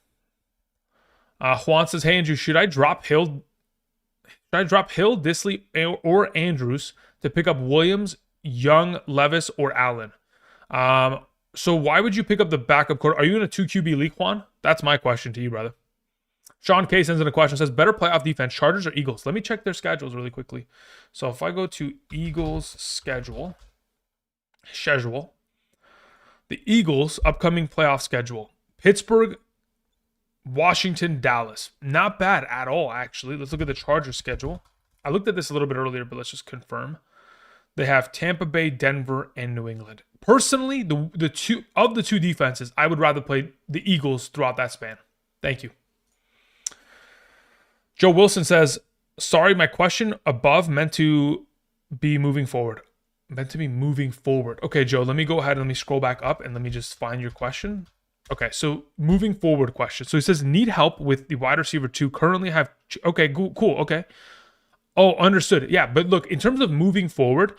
Juan says, hey, Andrew, should I drop Hill, Disley, or Andrews to pick up Williams, Young, Levis, or Allen? So why would you pick up the backup quarter? Are you in a 2 QB league, Juan? That's my question to you, brother. Sean K sends in a question, says, better playoff defense, Chargers or Eagles? Let me check their schedules really quickly. So if I go to Eagles schedule, the Eagles' upcoming playoff schedule, Pittsburgh, Washington, Dallas. Not bad at all, actually. Let's look at the Chargers schedule. I looked at this a little bit earlier, but let's just confirm. They have Tampa Bay, Denver, and New England. Personally, the two defenses, I would rather play the Eagles throughout that span. Thank you. Joe Wilson says, sorry, my question above meant to be moving forward. Okay, Joe, let me go ahead and let me scroll back up and let me just find your question. Okay, so moving forward question. So he says, need help with the wide receiver 2. Currently have, okay, cool, okay. Oh, understood. Yeah, but look, in terms of moving forward,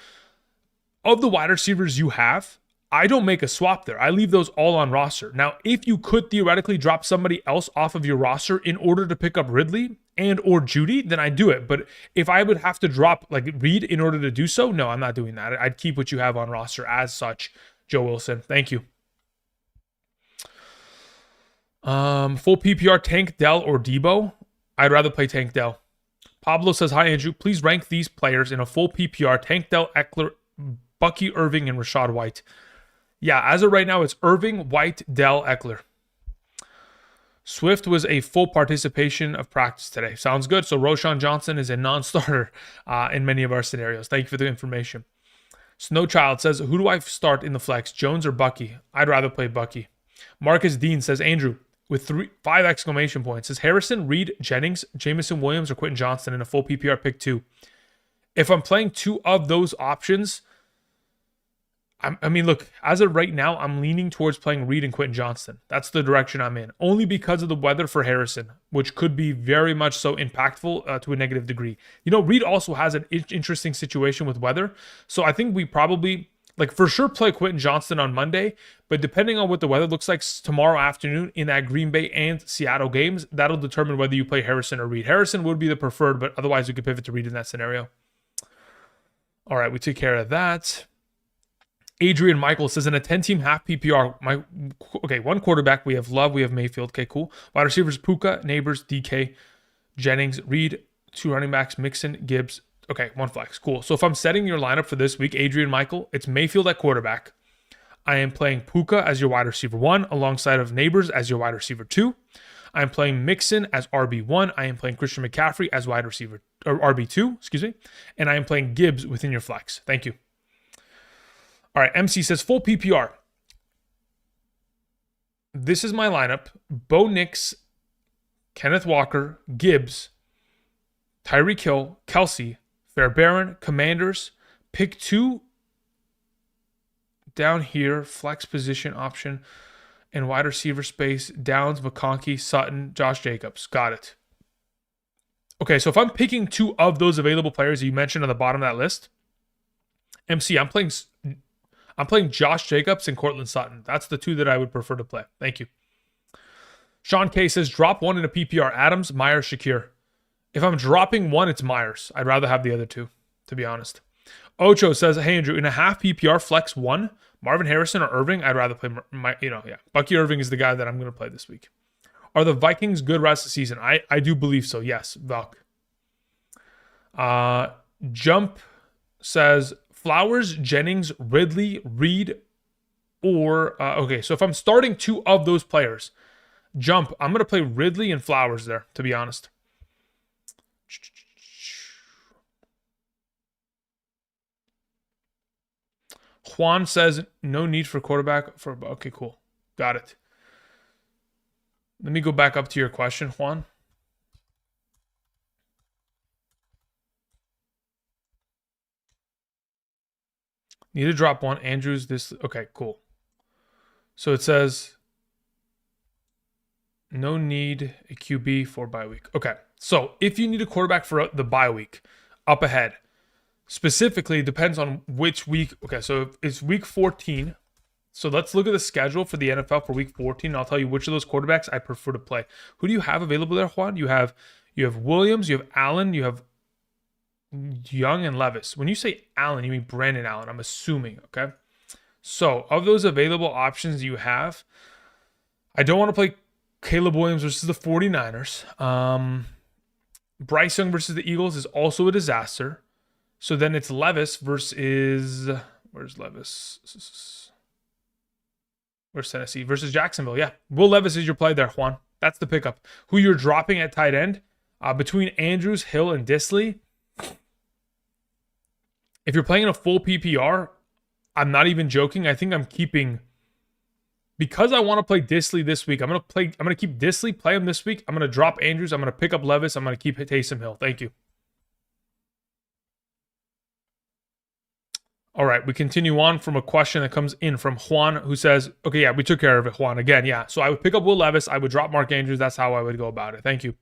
of the wide receivers you have, I don't make a swap there. I leave those all on roster. Now, if you could theoretically drop somebody else off of your roster in order to pick up Ridley and or Judy, then I do it. But if I would have to drop like Reed in order to do so, no, I'm not doing that. I'd keep what you have on roster as such, Joe Wilson. Thank you. Full PPR, Tank Dell or Debo? I'd rather play Tank Dell. Pablo says, hi, Andrew. Please rank these players in a full PPR. Tank Dell, Eckler, Bucky Irving, and Rashad White. Yeah, as of right now, it's Irving, White, Dell, Eckler. Swift was a full participation of practice today. Sounds good. So Roshan Johnson is a non-starter in many of our scenarios. Thank you for the information. Snowchild says, who do I start in the flex, Jones or Bucky? I'd rather play Bucky. Marcus Dean says, Andrew, with 5 exclamation points, says Harrison, Reed, Jennings, Jamison Williams, or Quentin Johnston in a full PPR pick 2. If I'm playing 2 of those options, I mean, look, as of right now, I'm leaning towards playing Reed and Quentin Johnston. That's the direction I'm in, only because of the weather for Harrison, which could be very much so impactful to a negative degree. You know, Reed also has an interesting situation with weather, so I think we probably Like, for sure, play Quentin Johnston on Monday, but depending on what the weather looks like tomorrow afternoon in that Green Bay and Seattle games, that'll determine whether you play Harrison or Reed. Harrison would be the preferred, but otherwise we could pivot to Reed in that scenario. All right, we took care of that. Adrian Michael says in a 10-team half PPR, one quarterback, we have Love, we have Mayfield. Okay, cool. Wide receivers, Puka, Neighbors, DK, Jennings, Reed, 2 running backs, Mixon, Gibbs. Okay, 1 flex. Cool. So if I'm setting your lineup for this week, Adrian Michael, it's Mayfield at quarterback. I am playing Puka as your wide receiver 1, alongside of Neighbors as your wide receiver 2. I am playing Mixon as RB1. I am playing Christian McCaffrey as wide receiver, or RB2, excuse me. And I am playing Gibbs within your flex. Thank you. All right, MC says full PPR. This is my lineup. Bo Nix, Kenneth Walker, Gibbs, Tyreek Hill, Kelsey, Fairbairn, Commanders, pick 2 down here, flex position option, and wide receiver space, Downs, McConkey, Sutton, Josh Jacobs. Got it. Okay, so if I'm picking 2 of those available players you mentioned on the bottom of that list, MC, I'm playing Josh Jacobs and Cortland Sutton. That's the 2 that I would prefer to play. Thank you. Sean K says, drop 1 in a PPR. Adams, Myers, Shakir. If I'm dropping 1, it's Myers. I'd rather have the other 2, to be honest. Ocho says, hey, Andrew, in a half PPR, flex 1, Marvin Harrison or Irving, I'd rather play, Bucky Irving is the guy that I'm going to play this week. Are the Vikings good rest of the season? I do believe so, yes, Valk. Jump says, Flowers, Jennings, Ridley, Reed, or... okay, so if I'm starting 2 of those players, Jump, I'm going to play Ridley and Flowers there, to be honest. Juan says, no need for quarterback. Okay, cool. Got it. Let me go back up to your question, Juan. Need to drop 1. Andrews, this... Okay, cool. So it says, no need a QB for bye week. Okay, so if you need a quarterback for the bye week, up ahead, specifically depends on which week. Okay, so it's week 14. So let's look at the schedule for the NFL for week 14. And I'll tell you which of those quarterbacks I prefer to play. Who do you have available there, Juan? You have Williams, you have Allen, you have Young and Levis. When you say Allen, you mean Brandon Allen, I'm assuming, okay? So of those available options you have, I don't want to play Caleb Williams versus the 49ers. Bryce Young versus the Eagles is also a disaster. So then it's Levis versus... Where's Levis? Where's Tennessee? Versus Jacksonville, yeah. Will Levis is your play there, Juan. That's the pickup. Who you're dropping at tight end? Between Andrews, Hill, and Disley. If you're playing in a full PPR, I'm not even joking. I think I'm keeping... Because I want to play Disley this week, I'm going to keep Disley, play him this week. I'm going to drop Andrews. I'm going to pick up Levis. I'm going to keep Taysom Hill. Thank you. All right, we continue on from a question that comes in from Juan, who says, okay, yeah, we took care of it, Juan. Again, yeah. So I would pick up Will Levis. I would drop Mark Andrews. That's how I would go about it. Thank you.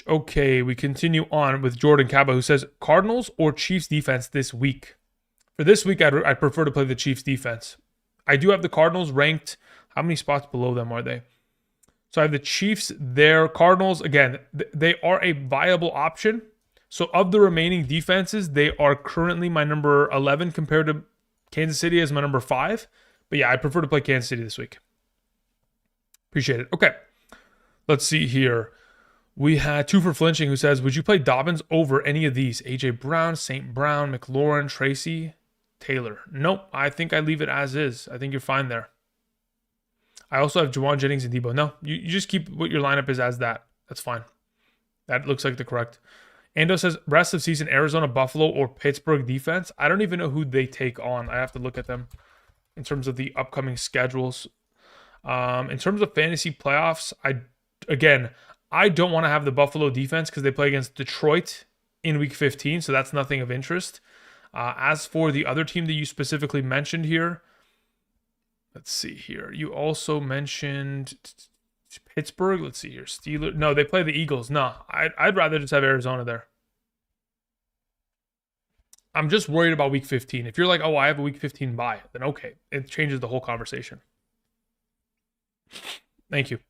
Okay, we continue on with Jordan Caba, who says, Cardinals or Chiefs defense this week? For this week, I'd prefer to play the Chiefs defense. I do have the Cardinals ranked. How many spots below them are they? So I have the Chiefs there. Cardinals, again, they are a viable option. So of the remaining defenses, they are currently my number 11 compared to Kansas City as my number 5. But yeah, I prefer to play Kansas City this week. Appreciate it. Okay, let's see here. We had 2 for Flinching, who says, would you play Dobbins over any of these? A.J. Brown, St. Brown, McLaurin, Tracy, Taylor. Nope, I think I leave it as is. I think you're fine there. I also have Juwan Jennings and Debo. No, you just keep what your lineup is as that. That's fine. That looks like the correct. Ando says, rest of season, Arizona, Buffalo, or Pittsburgh defense. I don't even know who they take on. I have to look at them in terms of the upcoming schedules. In terms of fantasy playoffs, I don't want to have the Buffalo defense because they play against Detroit in week 15, so that's nothing of interest. As for the other team that you specifically mentioned here, let's see here. You also mentioned Pittsburgh. Let's see here. Steelers. No, they play the Eagles. No, I'd rather just have Arizona there. I'm just worried about week 15. If you're like, oh, I have a week 15 bye, then okay. It changes the whole conversation. Thank you.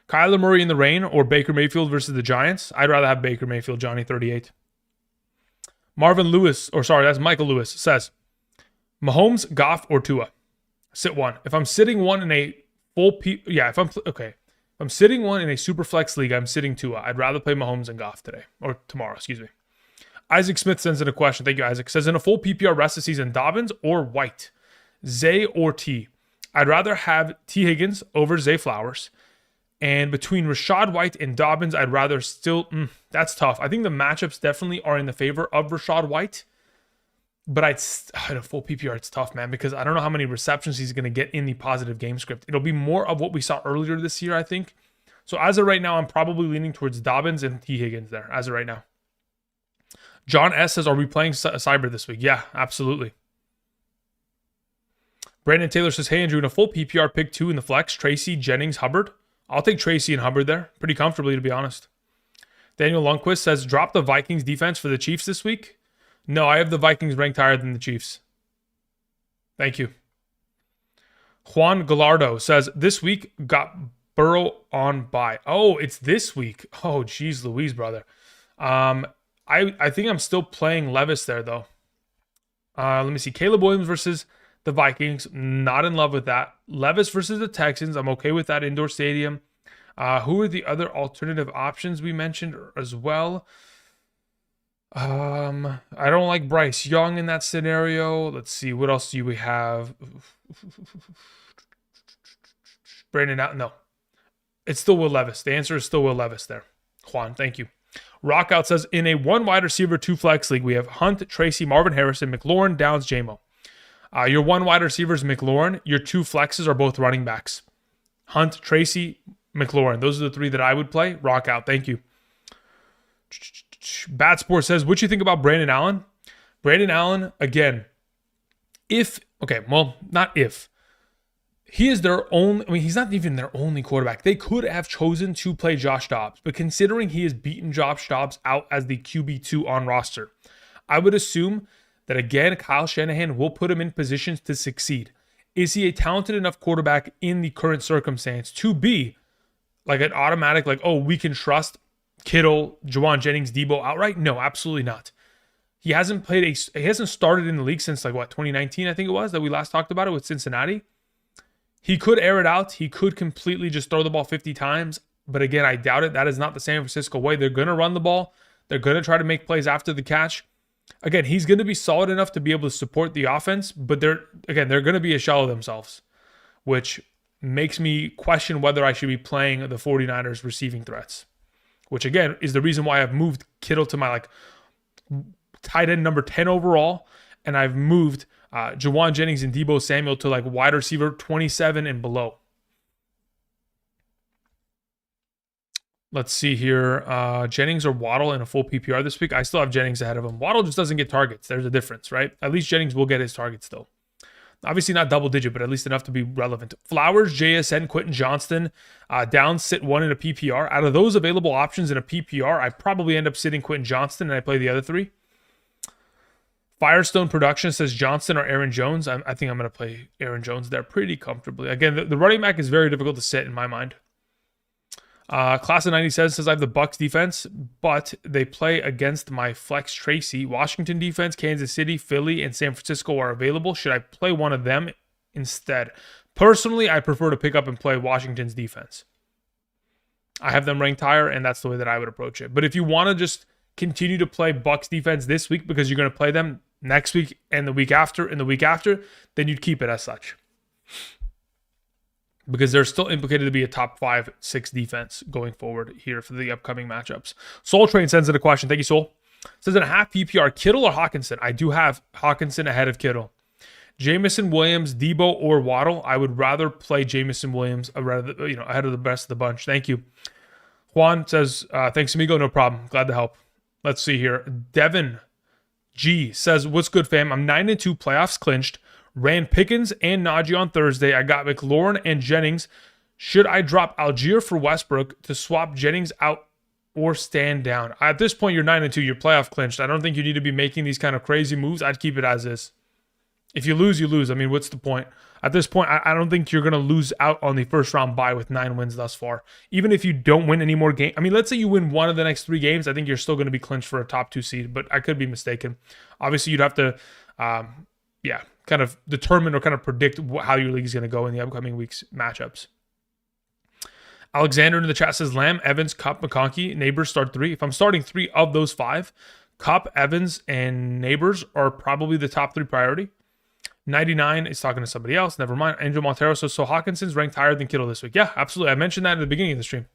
Kyler Murray in the rain or Baker Mayfield versus the Giants? I'd rather have Baker Mayfield, Johnny 38. Marvin Lewis, or sorry, that's Michael Lewis, says, Mahomes, Goff, or Tua? Sit one. If I'm sitting one in a full if I'm sitting one in a super flex league, I'm sitting Tua. I'd rather play Mahomes and Goff today, or tomorrow, excuse me. Isaac Smith sends in a question. Thank you, Isaac. Says, in a full PPR rest of season, Dobbins or White? Zay or T? I'd rather have T. Higgins over Zay Flowers. And between Rashad White and Dobbins, I'd rather still... that's tough. I think the matchups definitely are in the favor of Rashad White. But in a full PPR, it's tough, man, because I don't know how many receptions he's going to get in the positive game script. It'll be more of what we saw earlier this year, I think. So as of right now, I'm probably leaning towards Dobbins and T. Higgins there, as of right now. John S. says, are we playing Cyber this week? Yeah, absolutely. Brandon Taylor says, hey, Andrew, in a full PPR, pick 2 in the flex, Tracy, Jennings, Hubbard. I'll take Tracy and Hubbard there pretty comfortably, to be honest. Daniel Lundquist says, drop the Vikings defense for the Chiefs this week. No, I have the Vikings ranked higher than the Chiefs. Thank you. Juan Gallardo says, this week got Burrow on bye. Oh, it's this week. Oh, geez Louise, brother. I think I'm still playing Levis there, though. Let me see. Caleb Williams versus the Vikings. Not in love with that. Levis versus the Texans. I'm okay with that indoor stadium. Who are the other alternative options we mentioned as well? I don't like Bryce Young in that scenario. Let's see. What else do we have? Brandon out. No. It's still Will Levis. The answer is still Will Levis there. Juan, thank you. Rockout says, in a 1 wide receiver, 2 flex league, we have Hunt, Tracy, Marvin Harrison, McLaurin, Downs, J-Mo. Your 1 wide receiver is McLaurin. Your 2 flexes are both running backs. Hunt, Tracy, McLaurin. Those are the 3 that I would play. Rockout, thank you. Bat Sport says, what do you think about Brandon Allen? Brandon Allen, again, not if. He is their own, he's not even their only quarterback. They could have chosen to play Josh Dobbs, but considering he has beaten Josh Dobbs out as the QB2 on roster, I would assume that, again, Kyle Shanahan will put him in positions to succeed. Is he a talented enough quarterback in the current circumstance to be like an automatic, we can trust Kittle, Juwan Jennings, Debo outright? No, absolutely not. He hasn't started in the league since 2019, I think it was, that we last talked about it with Cincinnati. He could air it out. He could completely just throw the ball 50 times. But again, I doubt it. That is not the San Francisco way. They're going to run the ball. They're going to try to make plays after the catch. Again, he's going to be solid enough to be able to support the offense, but they're going to be a shell of themselves, which makes me question whether I should be playing the 49ers receiving threats, which again is the reason why I've moved Kittle to my tight end number 10 overall, and I've moved Juwan Jennings and Debo Samuel to wide receiver 27 and below. Let's see here. Jennings or Waddle in a full PPR this week? I still have Jennings ahead of him. Waddle just doesn't get targets. There's a difference, right? At least Jennings will get his targets still. Obviously not double digit, but at least enough to be relevant. Flowers, JSN, Quentin Johnston, down sit 1 in a PPR. Out of those available options in a PPR, I probably end up sitting Quentin Johnston and I play the other 3. Firestone Production says Johnston or Aaron Jones. I think I'm going to play Aaron Jones there pretty comfortably. Again, the running back is very difficult to sit in my mind. Class of 97 says I have the Bucs defense, but they play against my flex Tracy. Washington defense, Kansas City, Philly, and San Francisco are available. Should I play one of them instead? Personally, I prefer to pick up and play Washington's defense. I have them ranked higher, and that's the way that I would approach it. But if you want to just continue to play Bucs defense this week because you're going to play them next week and the week after and the week after, then you'd keep it as such. Because they're still implicated to be a top 5-6 defense going forward here for the upcoming matchups. Soul Train sends in a question. Thank you, Soul. Says in a half PPR, Kittle or Hawkinson? I do have Hawkinson ahead of Kittle. Jamison Williams, Debo, or Waddle? I would rather play Jamison Williams ahead of the rest of the bunch. Thank you. Juan says, thanks, amigo. No problem. Glad to help. Let's see here. Devin G says, what's good, fam? I'm 9-2, playoffs clinched. Ran Pickens and Najee on Thursday. I got McLaurin and Jennings. Should I drop Algier for Westbrook to swap Jennings out or stand down. At this point, you're 9-2. You're playoff clinched. I don't think you need to be making these kind of crazy moves. I'd keep it as is. If you lose, you lose. I mean, what's the point? At this point, I don't think you're going to lose out on the first round bye with 9 wins thus far. Even if you don't win any more games. I mean, let's say you win one of the next 3 games. I think you're still going to be clinched for a top 2 seed, but I could be mistaken. Obviously, you'd have to, kind of determine or kind of predict how your league is going to go in the upcoming week's matchups. Alexander in the chat says Lamb, Evans, Cup, McConkey, Neighbors start 3. If I'm starting 3 of those 5, Cup, Evans, and Neighbors are probably the top 3 priority. 99 is talking to somebody else. Never mind. Angel Montero says, so Hawkinson's ranked higher than Kittle this week. Yeah, absolutely. I mentioned that at the beginning of the stream.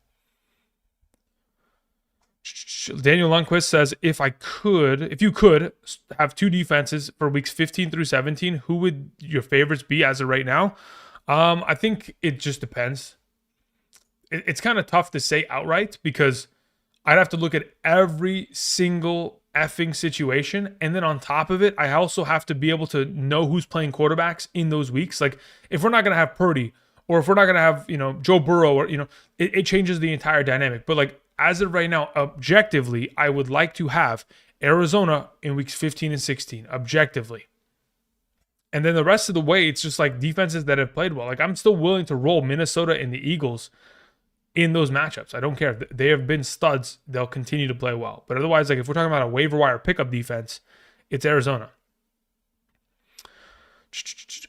Daniel Lundquist says, if you could have 2 defenses for weeks 15 through 17, who would your favorites be as of right now? I think it just depends. It's kind of tough to say outright because I'd have to look at every single effing situation. And then on top of it, I also have to be able to know who's playing quarterbacks in those weeks. Like if we're not going to have Purdy or if we're not going to have, Joe Burrow or, it changes the entire dynamic. But like as of right now, objectively, I would like to have Arizona in weeks 15 and 16, objectively. And then the rest of the way, it's just like defenses that have played well. Like I'm still willing to roll Minnesota and the Eagles in those matchups. I don't care. They have been studs. They'll continue to play well. But otherwise, like if we're talking about a waiver wire pickup defense, it's Arizona.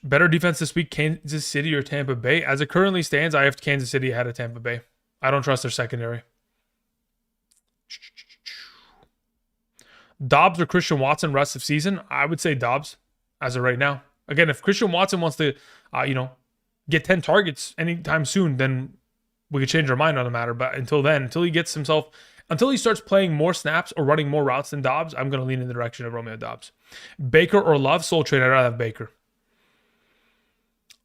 Better defense this week, Kansas City or Tampa Bay? As it currently stands, I have Kansas City ahead of Tampa Bay. I don't trust their secondary. Dobbs or Christian Watson rest of season? I would say Dobbs as of right now. Again, if Christian Watson wants to, get 10 targets anytime soon, then we could change our mind on the matter. But until then, until he starts playing more snaps or running more routes than Dobbs, I'm going to lean in the direction of Romeo Dobbs. Baker or Love? Soul Train, I'd rather have Baker.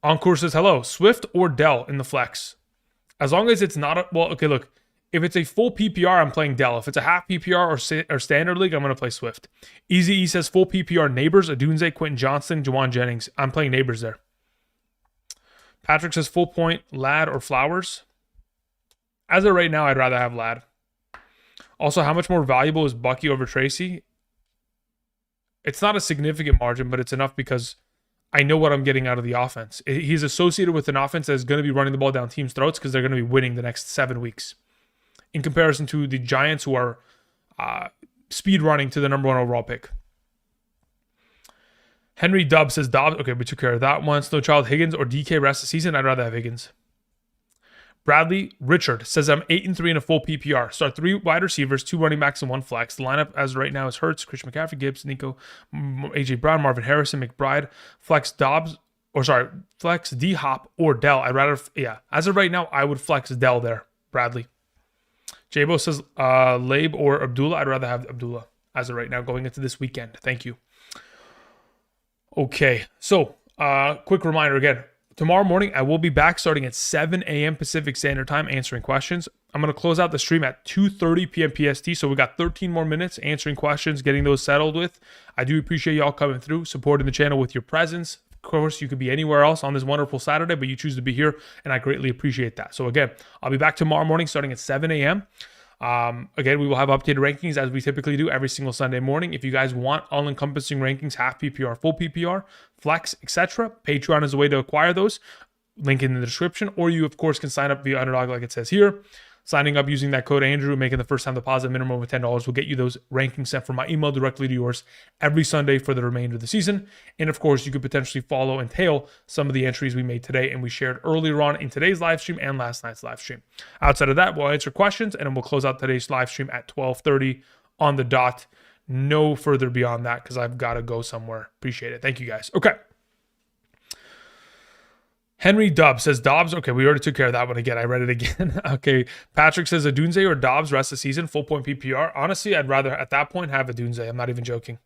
Encore says, hello, Swift or Dell in the flex? As long as it's not look, if it's a full PPR, I'm playing Dell. If it's a half PPR or standard league, I'm going to play Swift. Easy E says, full PPR, Neighbors, Adunze, Quentin Johnston, Jawan Jennings. I'm playing Neighbors there. Patrick says, full point, Ladd or Flowers? As of right now, I'd rather have Ladd. Also, how much more valuable is Bucky over Tracy? It's not a significant margin, but it's enough because I know what I'm getting out of the offense. He's associated with an offense that is going to be running the ball down teams' throats because they're going to be winning the next 7 weeks. In comparison to the Giants, who are speed running to the number 1 overall pick. Henry Dubb says Dobbs. Okay, we took care of that one. Snowchild, Higgins or DK rest of the season? I'd rather have Higgins. Bradley Richard says I'm 8-3 in a full PPR. Start 3 wide receivers, 2 running backs, and 1 flex. The lineup as right now is Hurts, Christian McCaffrey, Gibbs, Nico, AJ Brown, Marvin Harrison, McBride, flex D Hop or Dell. I'd rather, as of right now, I would flex Dell there. Bradley. Jabo says Labe or Abdullah. I'd rather have Abdullah as of right now going into this weekend. Thank you. Okay, so quick reminder again. Tomorrow morning, I will be back starting at 7 a.m. Pacific Standard Time answering questions. I'm going to close out the stream at 2:30 p.m. PST, so we got 13 more minutes answering questions, getting those settled with. I do appreciate y'all coming through, supporting the channel with your presence. Of course, you could be anywhere else on this wonderful Saturday, but you choose to be here, and I greatly appreciate that. So again, I'll be back tomorrow morning starting at 7 a.m. Again, we will have updated rankings as we typically do every single Sunday morning. If you guys want all-encompassing rankings, half PPR, full PPR, flex, etc., Patreon is a way to acquire those. Link in the description. Or you, of course, can sign up via Underdog like it says here. Signing up using that code Andrew, making the first time deposit minimum of $10 will get you those rankings sent from my email directly to yours every Sunday for the remainder of the season. And of course, you could potentially follow and tail some of the entries we made today and we shared earlier on in today's live stream and last night's live stream. Outside of that, we'll answer questions and then we'll close out today's live stream at 12:30 on the dot. No further beyond that because I've got to go somewhere. Appreciate it. Thank you guys. Okay. Henry Dubb says Dobbs. Okay, we already took care of that one again. I read it again. Okay. Patrick says Adunze or Dobbs rest of the season, full point PPR. Honestly, I'd rather at that point have Adunze. I'm not even joking.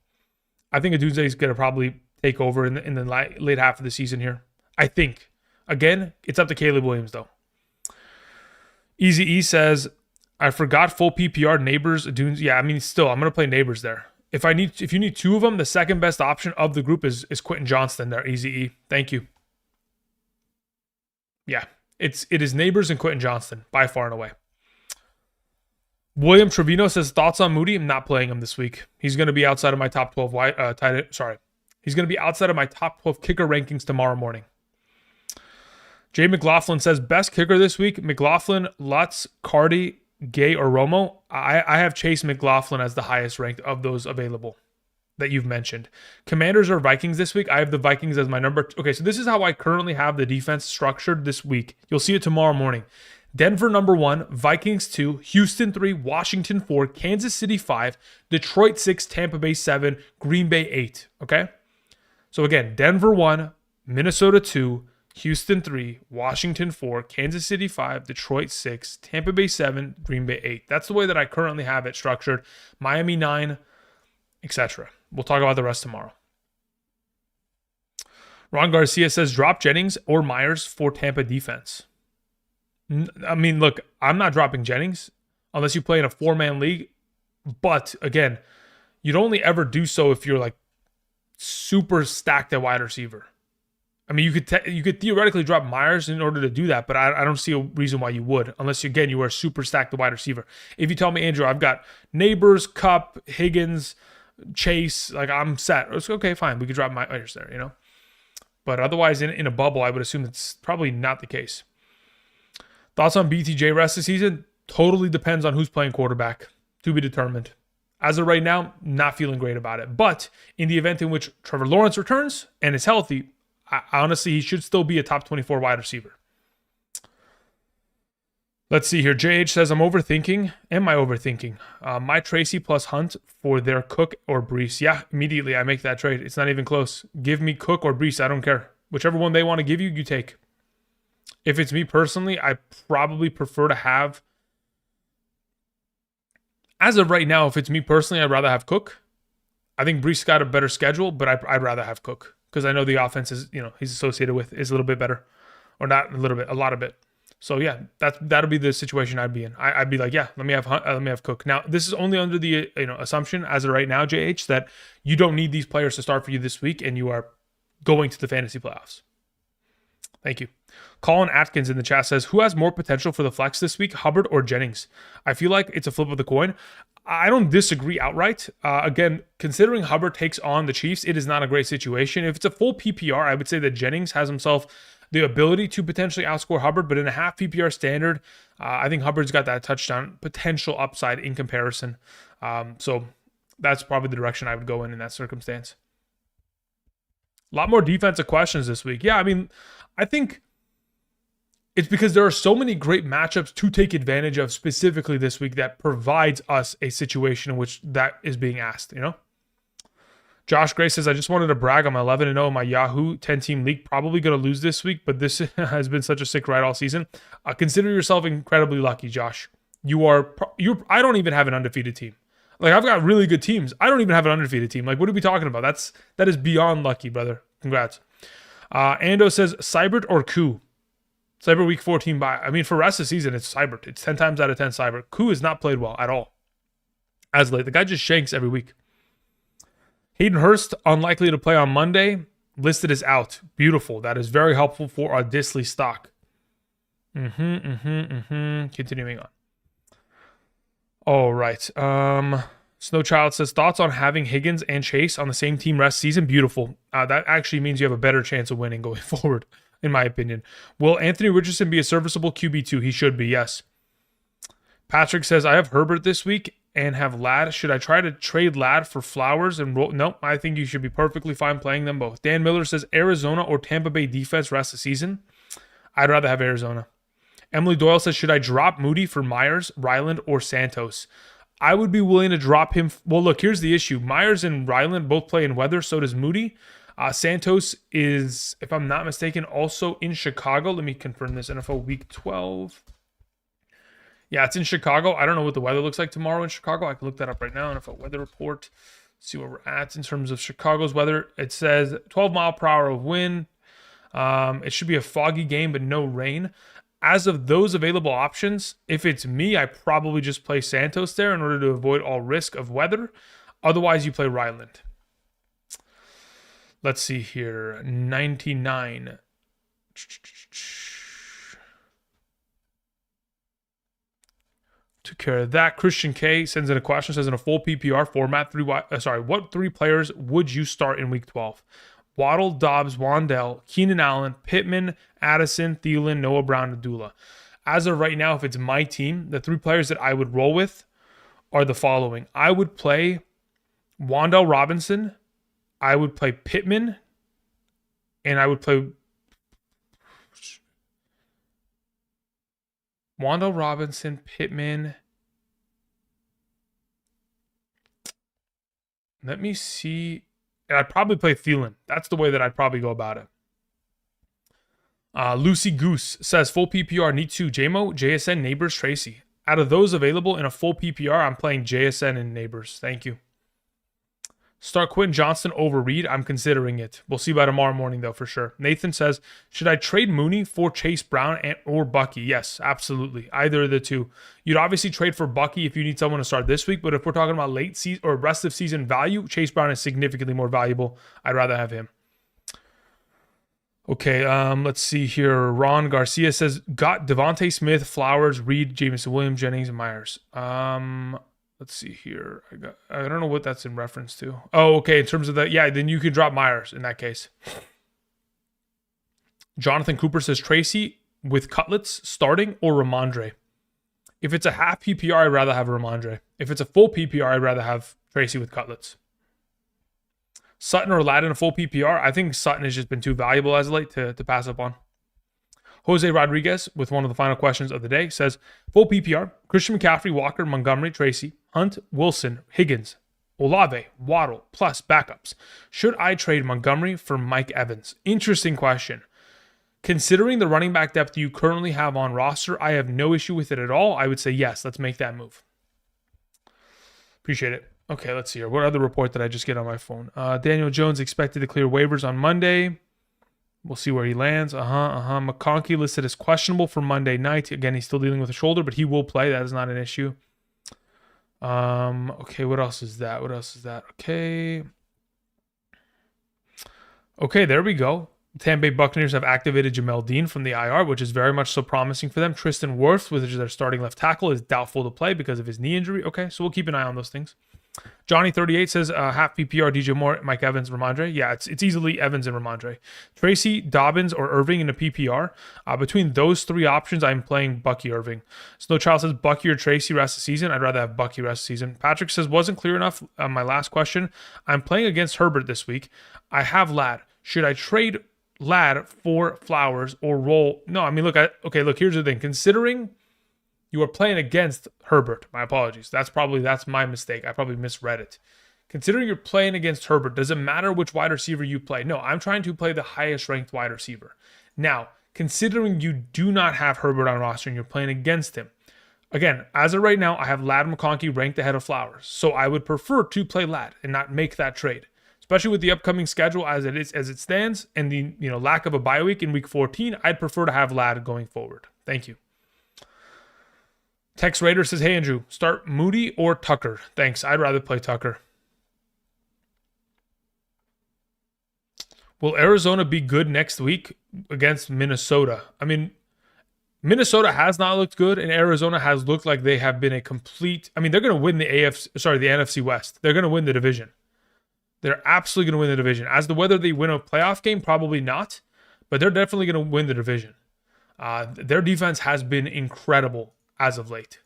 I think Adunze is going to probably take over in the late half of the season here. I think. Again, it's up to Caleb Williams though. Easy E says I forgot full PPR Neighbors Adunze. Yeah, I mean still I'm going to play Neighbors there. If you need 2 of them, the second best option of the group is Quentin Johnston there. Easy E. Thank you. Yeah, it is Neighbors and Quentin Johnston by far and away. William Trevino says thoughts on Moody. I'm not playing him this week. He's going to be outside of my top 12 He's going to be outside of my top 12 kicker rankings tomorrow morning. Jay McLaughlin says best kicker this week: McLaughlin, Lutz, Cardi, Gay, or Romo. I have Chase McLaughlin as the highest ranked of those available that you've mentioned. Commanders or Vikings this week? I have the Vikings as my number. Okay, so this is how I currently have the defense structured this week. You'll see it tomorrow morning. Denver number 1, Vikings 2, Houston 3, Washington 4, Kansas City 5, Detroit 6, Tampa Bay 7, Green Bay 8. Okay? So again, Denver 1, Minnesota 2, Houston 3, Washington 4, Kansas City 5, Detroit 6, Tampa Bay 7, Green Bay 8. That's the way that I currently have it structured. Miami 9, etc. We'll talk about the rest tomorrow. Ron Garcia says drop Jennings or Myers for Tampa defense. I mean, look, I'm not dropping Jennings unless you play in a 4-man league. But again, you'd only ever do so if you're like super stacked at wide receiver. I mean, you could theoretically drop Myers in order to do that, but I don't see a reason why you would, unless you are super stacked at wide receiver. If you tell me, Andrew, I've got Neighbors, Cup, Higgins, Chase, like I'm set. It's okay, fine. We could drop Myers there, you know. But otherwise, in a bubble, I would assume it's probably not the case. Thoughts on BTJ rest of the season? Totally depends on who's playing quarterback. To be determined. As of right now, not feeling great about it. But in the event in which Trevor Lawrence returns and is healthy, honestly, he should still be a top 24 wide receiver. Let's see here. JH says, I'm overthinking. Am I overthinking? My Tracy plus Hunt for their Cook or Brees. Yeah, immediately I make that trade. It's not even close. Give me Cook or Brees. I don't care. Whichever one they want to give you, you take. If it's me personally, I probably prefer to have... As of right now, if it's me personally, I'd rather have Cook. I think Brees got a better schedule, but I'd rather have Cook. Because I know the offense is, he's associated with is a little bit better. Or not a little bit, a lot of it. So yeah, that'll be the situation I'd be in. I'd be like, yeah, let me have Cook. Now, this is only under the assumption as of right now, JH, that you don't need these players to start for you this week and you are going to the fantasy playoffs. Thank you. Colin Atkins in the chat says, who has more potential for the flex this week, Hubbard or Jennings? I feel like it's a flip of the coin. I don't disagree outright. Again, considering Hubbard takes on the Chiefs, it is not a great situation. If it's a full PPR, I would say that Jennings has himself the ability to potentially outscore Hubbard, but in a half PPR standard, I think Hubbard's got that touchdown potential upside in comparison. So that's probably the direction I would go in that circumstance. A lot more defensive questions this week. Yeah, I mean, I think it's because there are so many great matchups to take advantage of specifically this week that provides us a situation in which that is being asked, Josh Gray says, I just wanted to brag on my 11-0 in my Yahoo 10-team league. Probably going to lose this week, but this has been such a sick ride all season. Consider yourself incredibly lucky, Josh. I don't even have an undefeated team. Like, I've got really good teams. I don't even have an undefeated team. Like, what are we talking about? That is beyond lucky, brother. Congrats. Ando says, Cybert or Coup? Cyber week 14 bye. I mean, for the rest of the season, it's Cybert. It's 10 times out of 10 Cyber. Coup has not played well at all. As late. The guy just shanks every week. Hayden Hurst, unlikely to play on Monday. Listed as out. Beautiful. That is very helpful for our Disley stock. Continuing on. All right. Snowchild says, thoughts on having Higgins and Chase on the same team rest season? Beautiful. That actually means you have a better chance of winning going forward, in my opinion. Will Anthony Richardson be a serviceable QB2? He should be, yes. Patrick says, I have Herbert this week and have Ladd. Should I try to trade Ladd for Flowers and roll? Nope, I think you should be perfectly fine playing them both. Dan Miller says, Arizona or Tampa Bay defense rest of the season? I'd rather have Arizona. Emily Doyle says, should I drop Moody for Myers, Ryland, or Santos? I would be willing to drop him. Well, look, here's the issue. Myers and Ryland both play in weather. So does Moody. Santos is, if I'm not mistaken, also in Chicago. Let me confirm this. NFL Week 12. Yeah, it's in Chicago. I don't know what the weather looks like tomorrow in Chicago. I can look that up right now. NFL weather report. See where we're at in terms of Chicago's weather. It says 12 mile per hour of wind. It should be a foggy game, but no rain. As of those available options, if it's me, I probably just play Santos there in order to avoid all risk of weather. Otherwise, you play Ryland. Let's see here. 99. Took care of that. Christian K sends in a question, says in a full PPR format, what 3 players would you start in week 12? Waddle, Dobbs, Wandell, Keenan Allen, Pittman, Addison, Thielen, Noah Brown, and Dula. As of right now, if it's my team, the 3 players that I would roll with are the following. I would play Wandell Robinson, I would play Pittman, and I would play Wandell Robinson, Pittman. Let me see. And I'd probably play Thielen. That's the way that I'd probably go about it. Lucy Goose says, full PPR, need 2. JMO, JSN, Neighbors, Tracy. Out of those available in a full PPR, I'm playing JSN and Neighbors. Thank you. Start Quentin Johnston over Reed. I'm considering it. We'll see by tomorrow morning, though, for sure. Nathan says, should I trade Mooney for Chase Brown or Bucky? Yes, absolutely. Either of the two. You'd obviously trade for Bucky if you need someone to start this week, but if we're talking about late season or rest of season value, Chase Brown is significantly more valuable. I'd rather have him. Okay, let's see here. Ron Garcia says, got Devontae Smith, Flowers, Reed, Jameson Williams, Jennings, and Myers. Let's see here. I don't know what that's in reference to. Oh, okay. In terms of that, yeah, then you can drop Myers in that case. Jonathan Cooper says Tracy with Cutlets starting or Ramondre. If it's a half PPR, I'd rather have Ramondre. If it's a full PPR, I'd rather have Tracy with Cutlets. Sutton or Ladd in a full PPR. I think Sutton has just been too valuable as of late to pass up on. Jose Rodriguez, with one of the final questions of the day, says, full PPR, Christian McCaffrey, Walker, Montgomery, Tracy, Hunt, Wilson, Higgins, Olave, Waddle, plus backups. Should I trade Montgomery for Mike Evans? Interesting question. Considering the running back depth you currently have on roster, I have no issue with it at all. I would say yes, let's make that move. Appreciate it. Okay, let's see here. What other report did I just get on my phone? Daniel Jones expected to clear waivers on Monday. We'll see where he lands. McConkey listed as questionable for Monday night. Again, he's still dealing with a shoulder, but he will play. That is not an issue. Okay, what else is that? Okay, there we go. Tampa Bay Buccaneers have activated Jamel Dean from the IR, which is very much so promising for them. Tristan Wirfs, which is their starting left tackle, is doubtful to play because of his knee injury. Okay, so we'll keep an eye on those things. Johnny38 says half PPR, DJ Moore, Mike Evans, Ramondre. Yeah, it's easily Evans and Ramondre. Tracy, Dobbins, or Irving in a PPR. Between those 3 options, I'm playing Bucky Irving. Snow Child says Bucky or Tracy rest of the season. I'd rather have Bucky rest of the season. Patrick says wasn't clear enough on my last question. I'm playing against Herbert this week. I have Ladd. Should I trade Ladd for Flowers or roll? No, I mean, look, here's the thing. Considering you are playing against Herbert. My apologies. That's my mistake. I probably misread it. Considering you're playing against Herbert, does it matter which wide receiver you play? No, I'm trying to play the highest ranked wide receiver. Now, considering you do not have Herbert on roster and you're playing against him, again, as of right now, I have Ladd and McConkey ranked ahead of Flowers. So I would prefer to play Ladd and not make that trade. Especially with the upcoming schedule as it stands and the lack of a bye week in week 14, I'd prefer to have Ladd going forward. Thank you. Tex Raider says, hey, Andrew, start Moody or Tucker? Thanks. I'd rather play Tucker. Will Arizona be good next week against Minnesota? I mean, Minnesota has not looked good, and Arizona has looked like they have been a complete... I mean, they're going to win the NFC West. They're going to win the division. They're absolutely going to win the division. As to whether they win a playoff game, probably not, but they're definitely going to win the division. Their defense has been incredible as of late.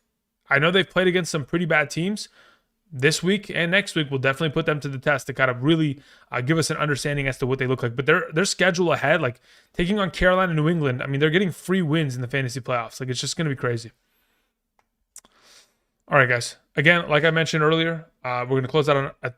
I know they've played against some pretty bad teams. This week and next week will definitely put them to the test to kind of really give us an understanding as to what they look like. But their schedule ahead, like taking on Carolina and New England, I mean, they're getting free wins in the fantasy playoffs. Like, it's just going to be crazy. All right, guys. Again, like I mentioned earlier, we're going to close out at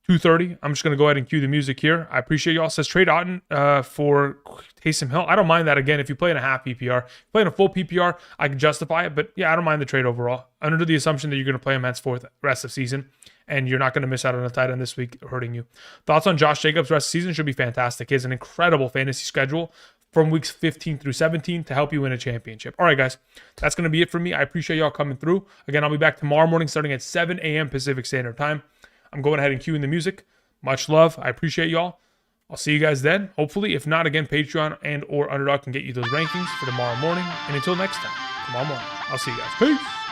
2:30. I'm just going to go ahead and cue the music here. I appreciate y'all. Says trade Otten for Taysom Hill. I don't mind that. Again, if you play in a half PPR, if you play in a full PPR, I can justify it. But yeah, I don't mind the trade overall. Under the assumption that you're going to play him henceforth rest of season, and you're not going to miss out on a tight end this week hurting you. Thoughts on Josh Jacobs rest of season should be fantastic. He has an incredible fantasy schedule from weeks 15 through 17 to help you win a championship. All right, guys, that's going to be it for me. I appreciate y'all coming through. Again, I'll be back tomorrow morning starting at 7 a.m. Pacific Standard Time. I'm going ahead and cueing the music. Much love. I appreciate y'all. I'll see you guys then. Hopefully, if not, again, Patreon and or Underdog can get you those rankings for tomorrow morning. And until next time, tomorrow morning, I'll see you guys. Peace.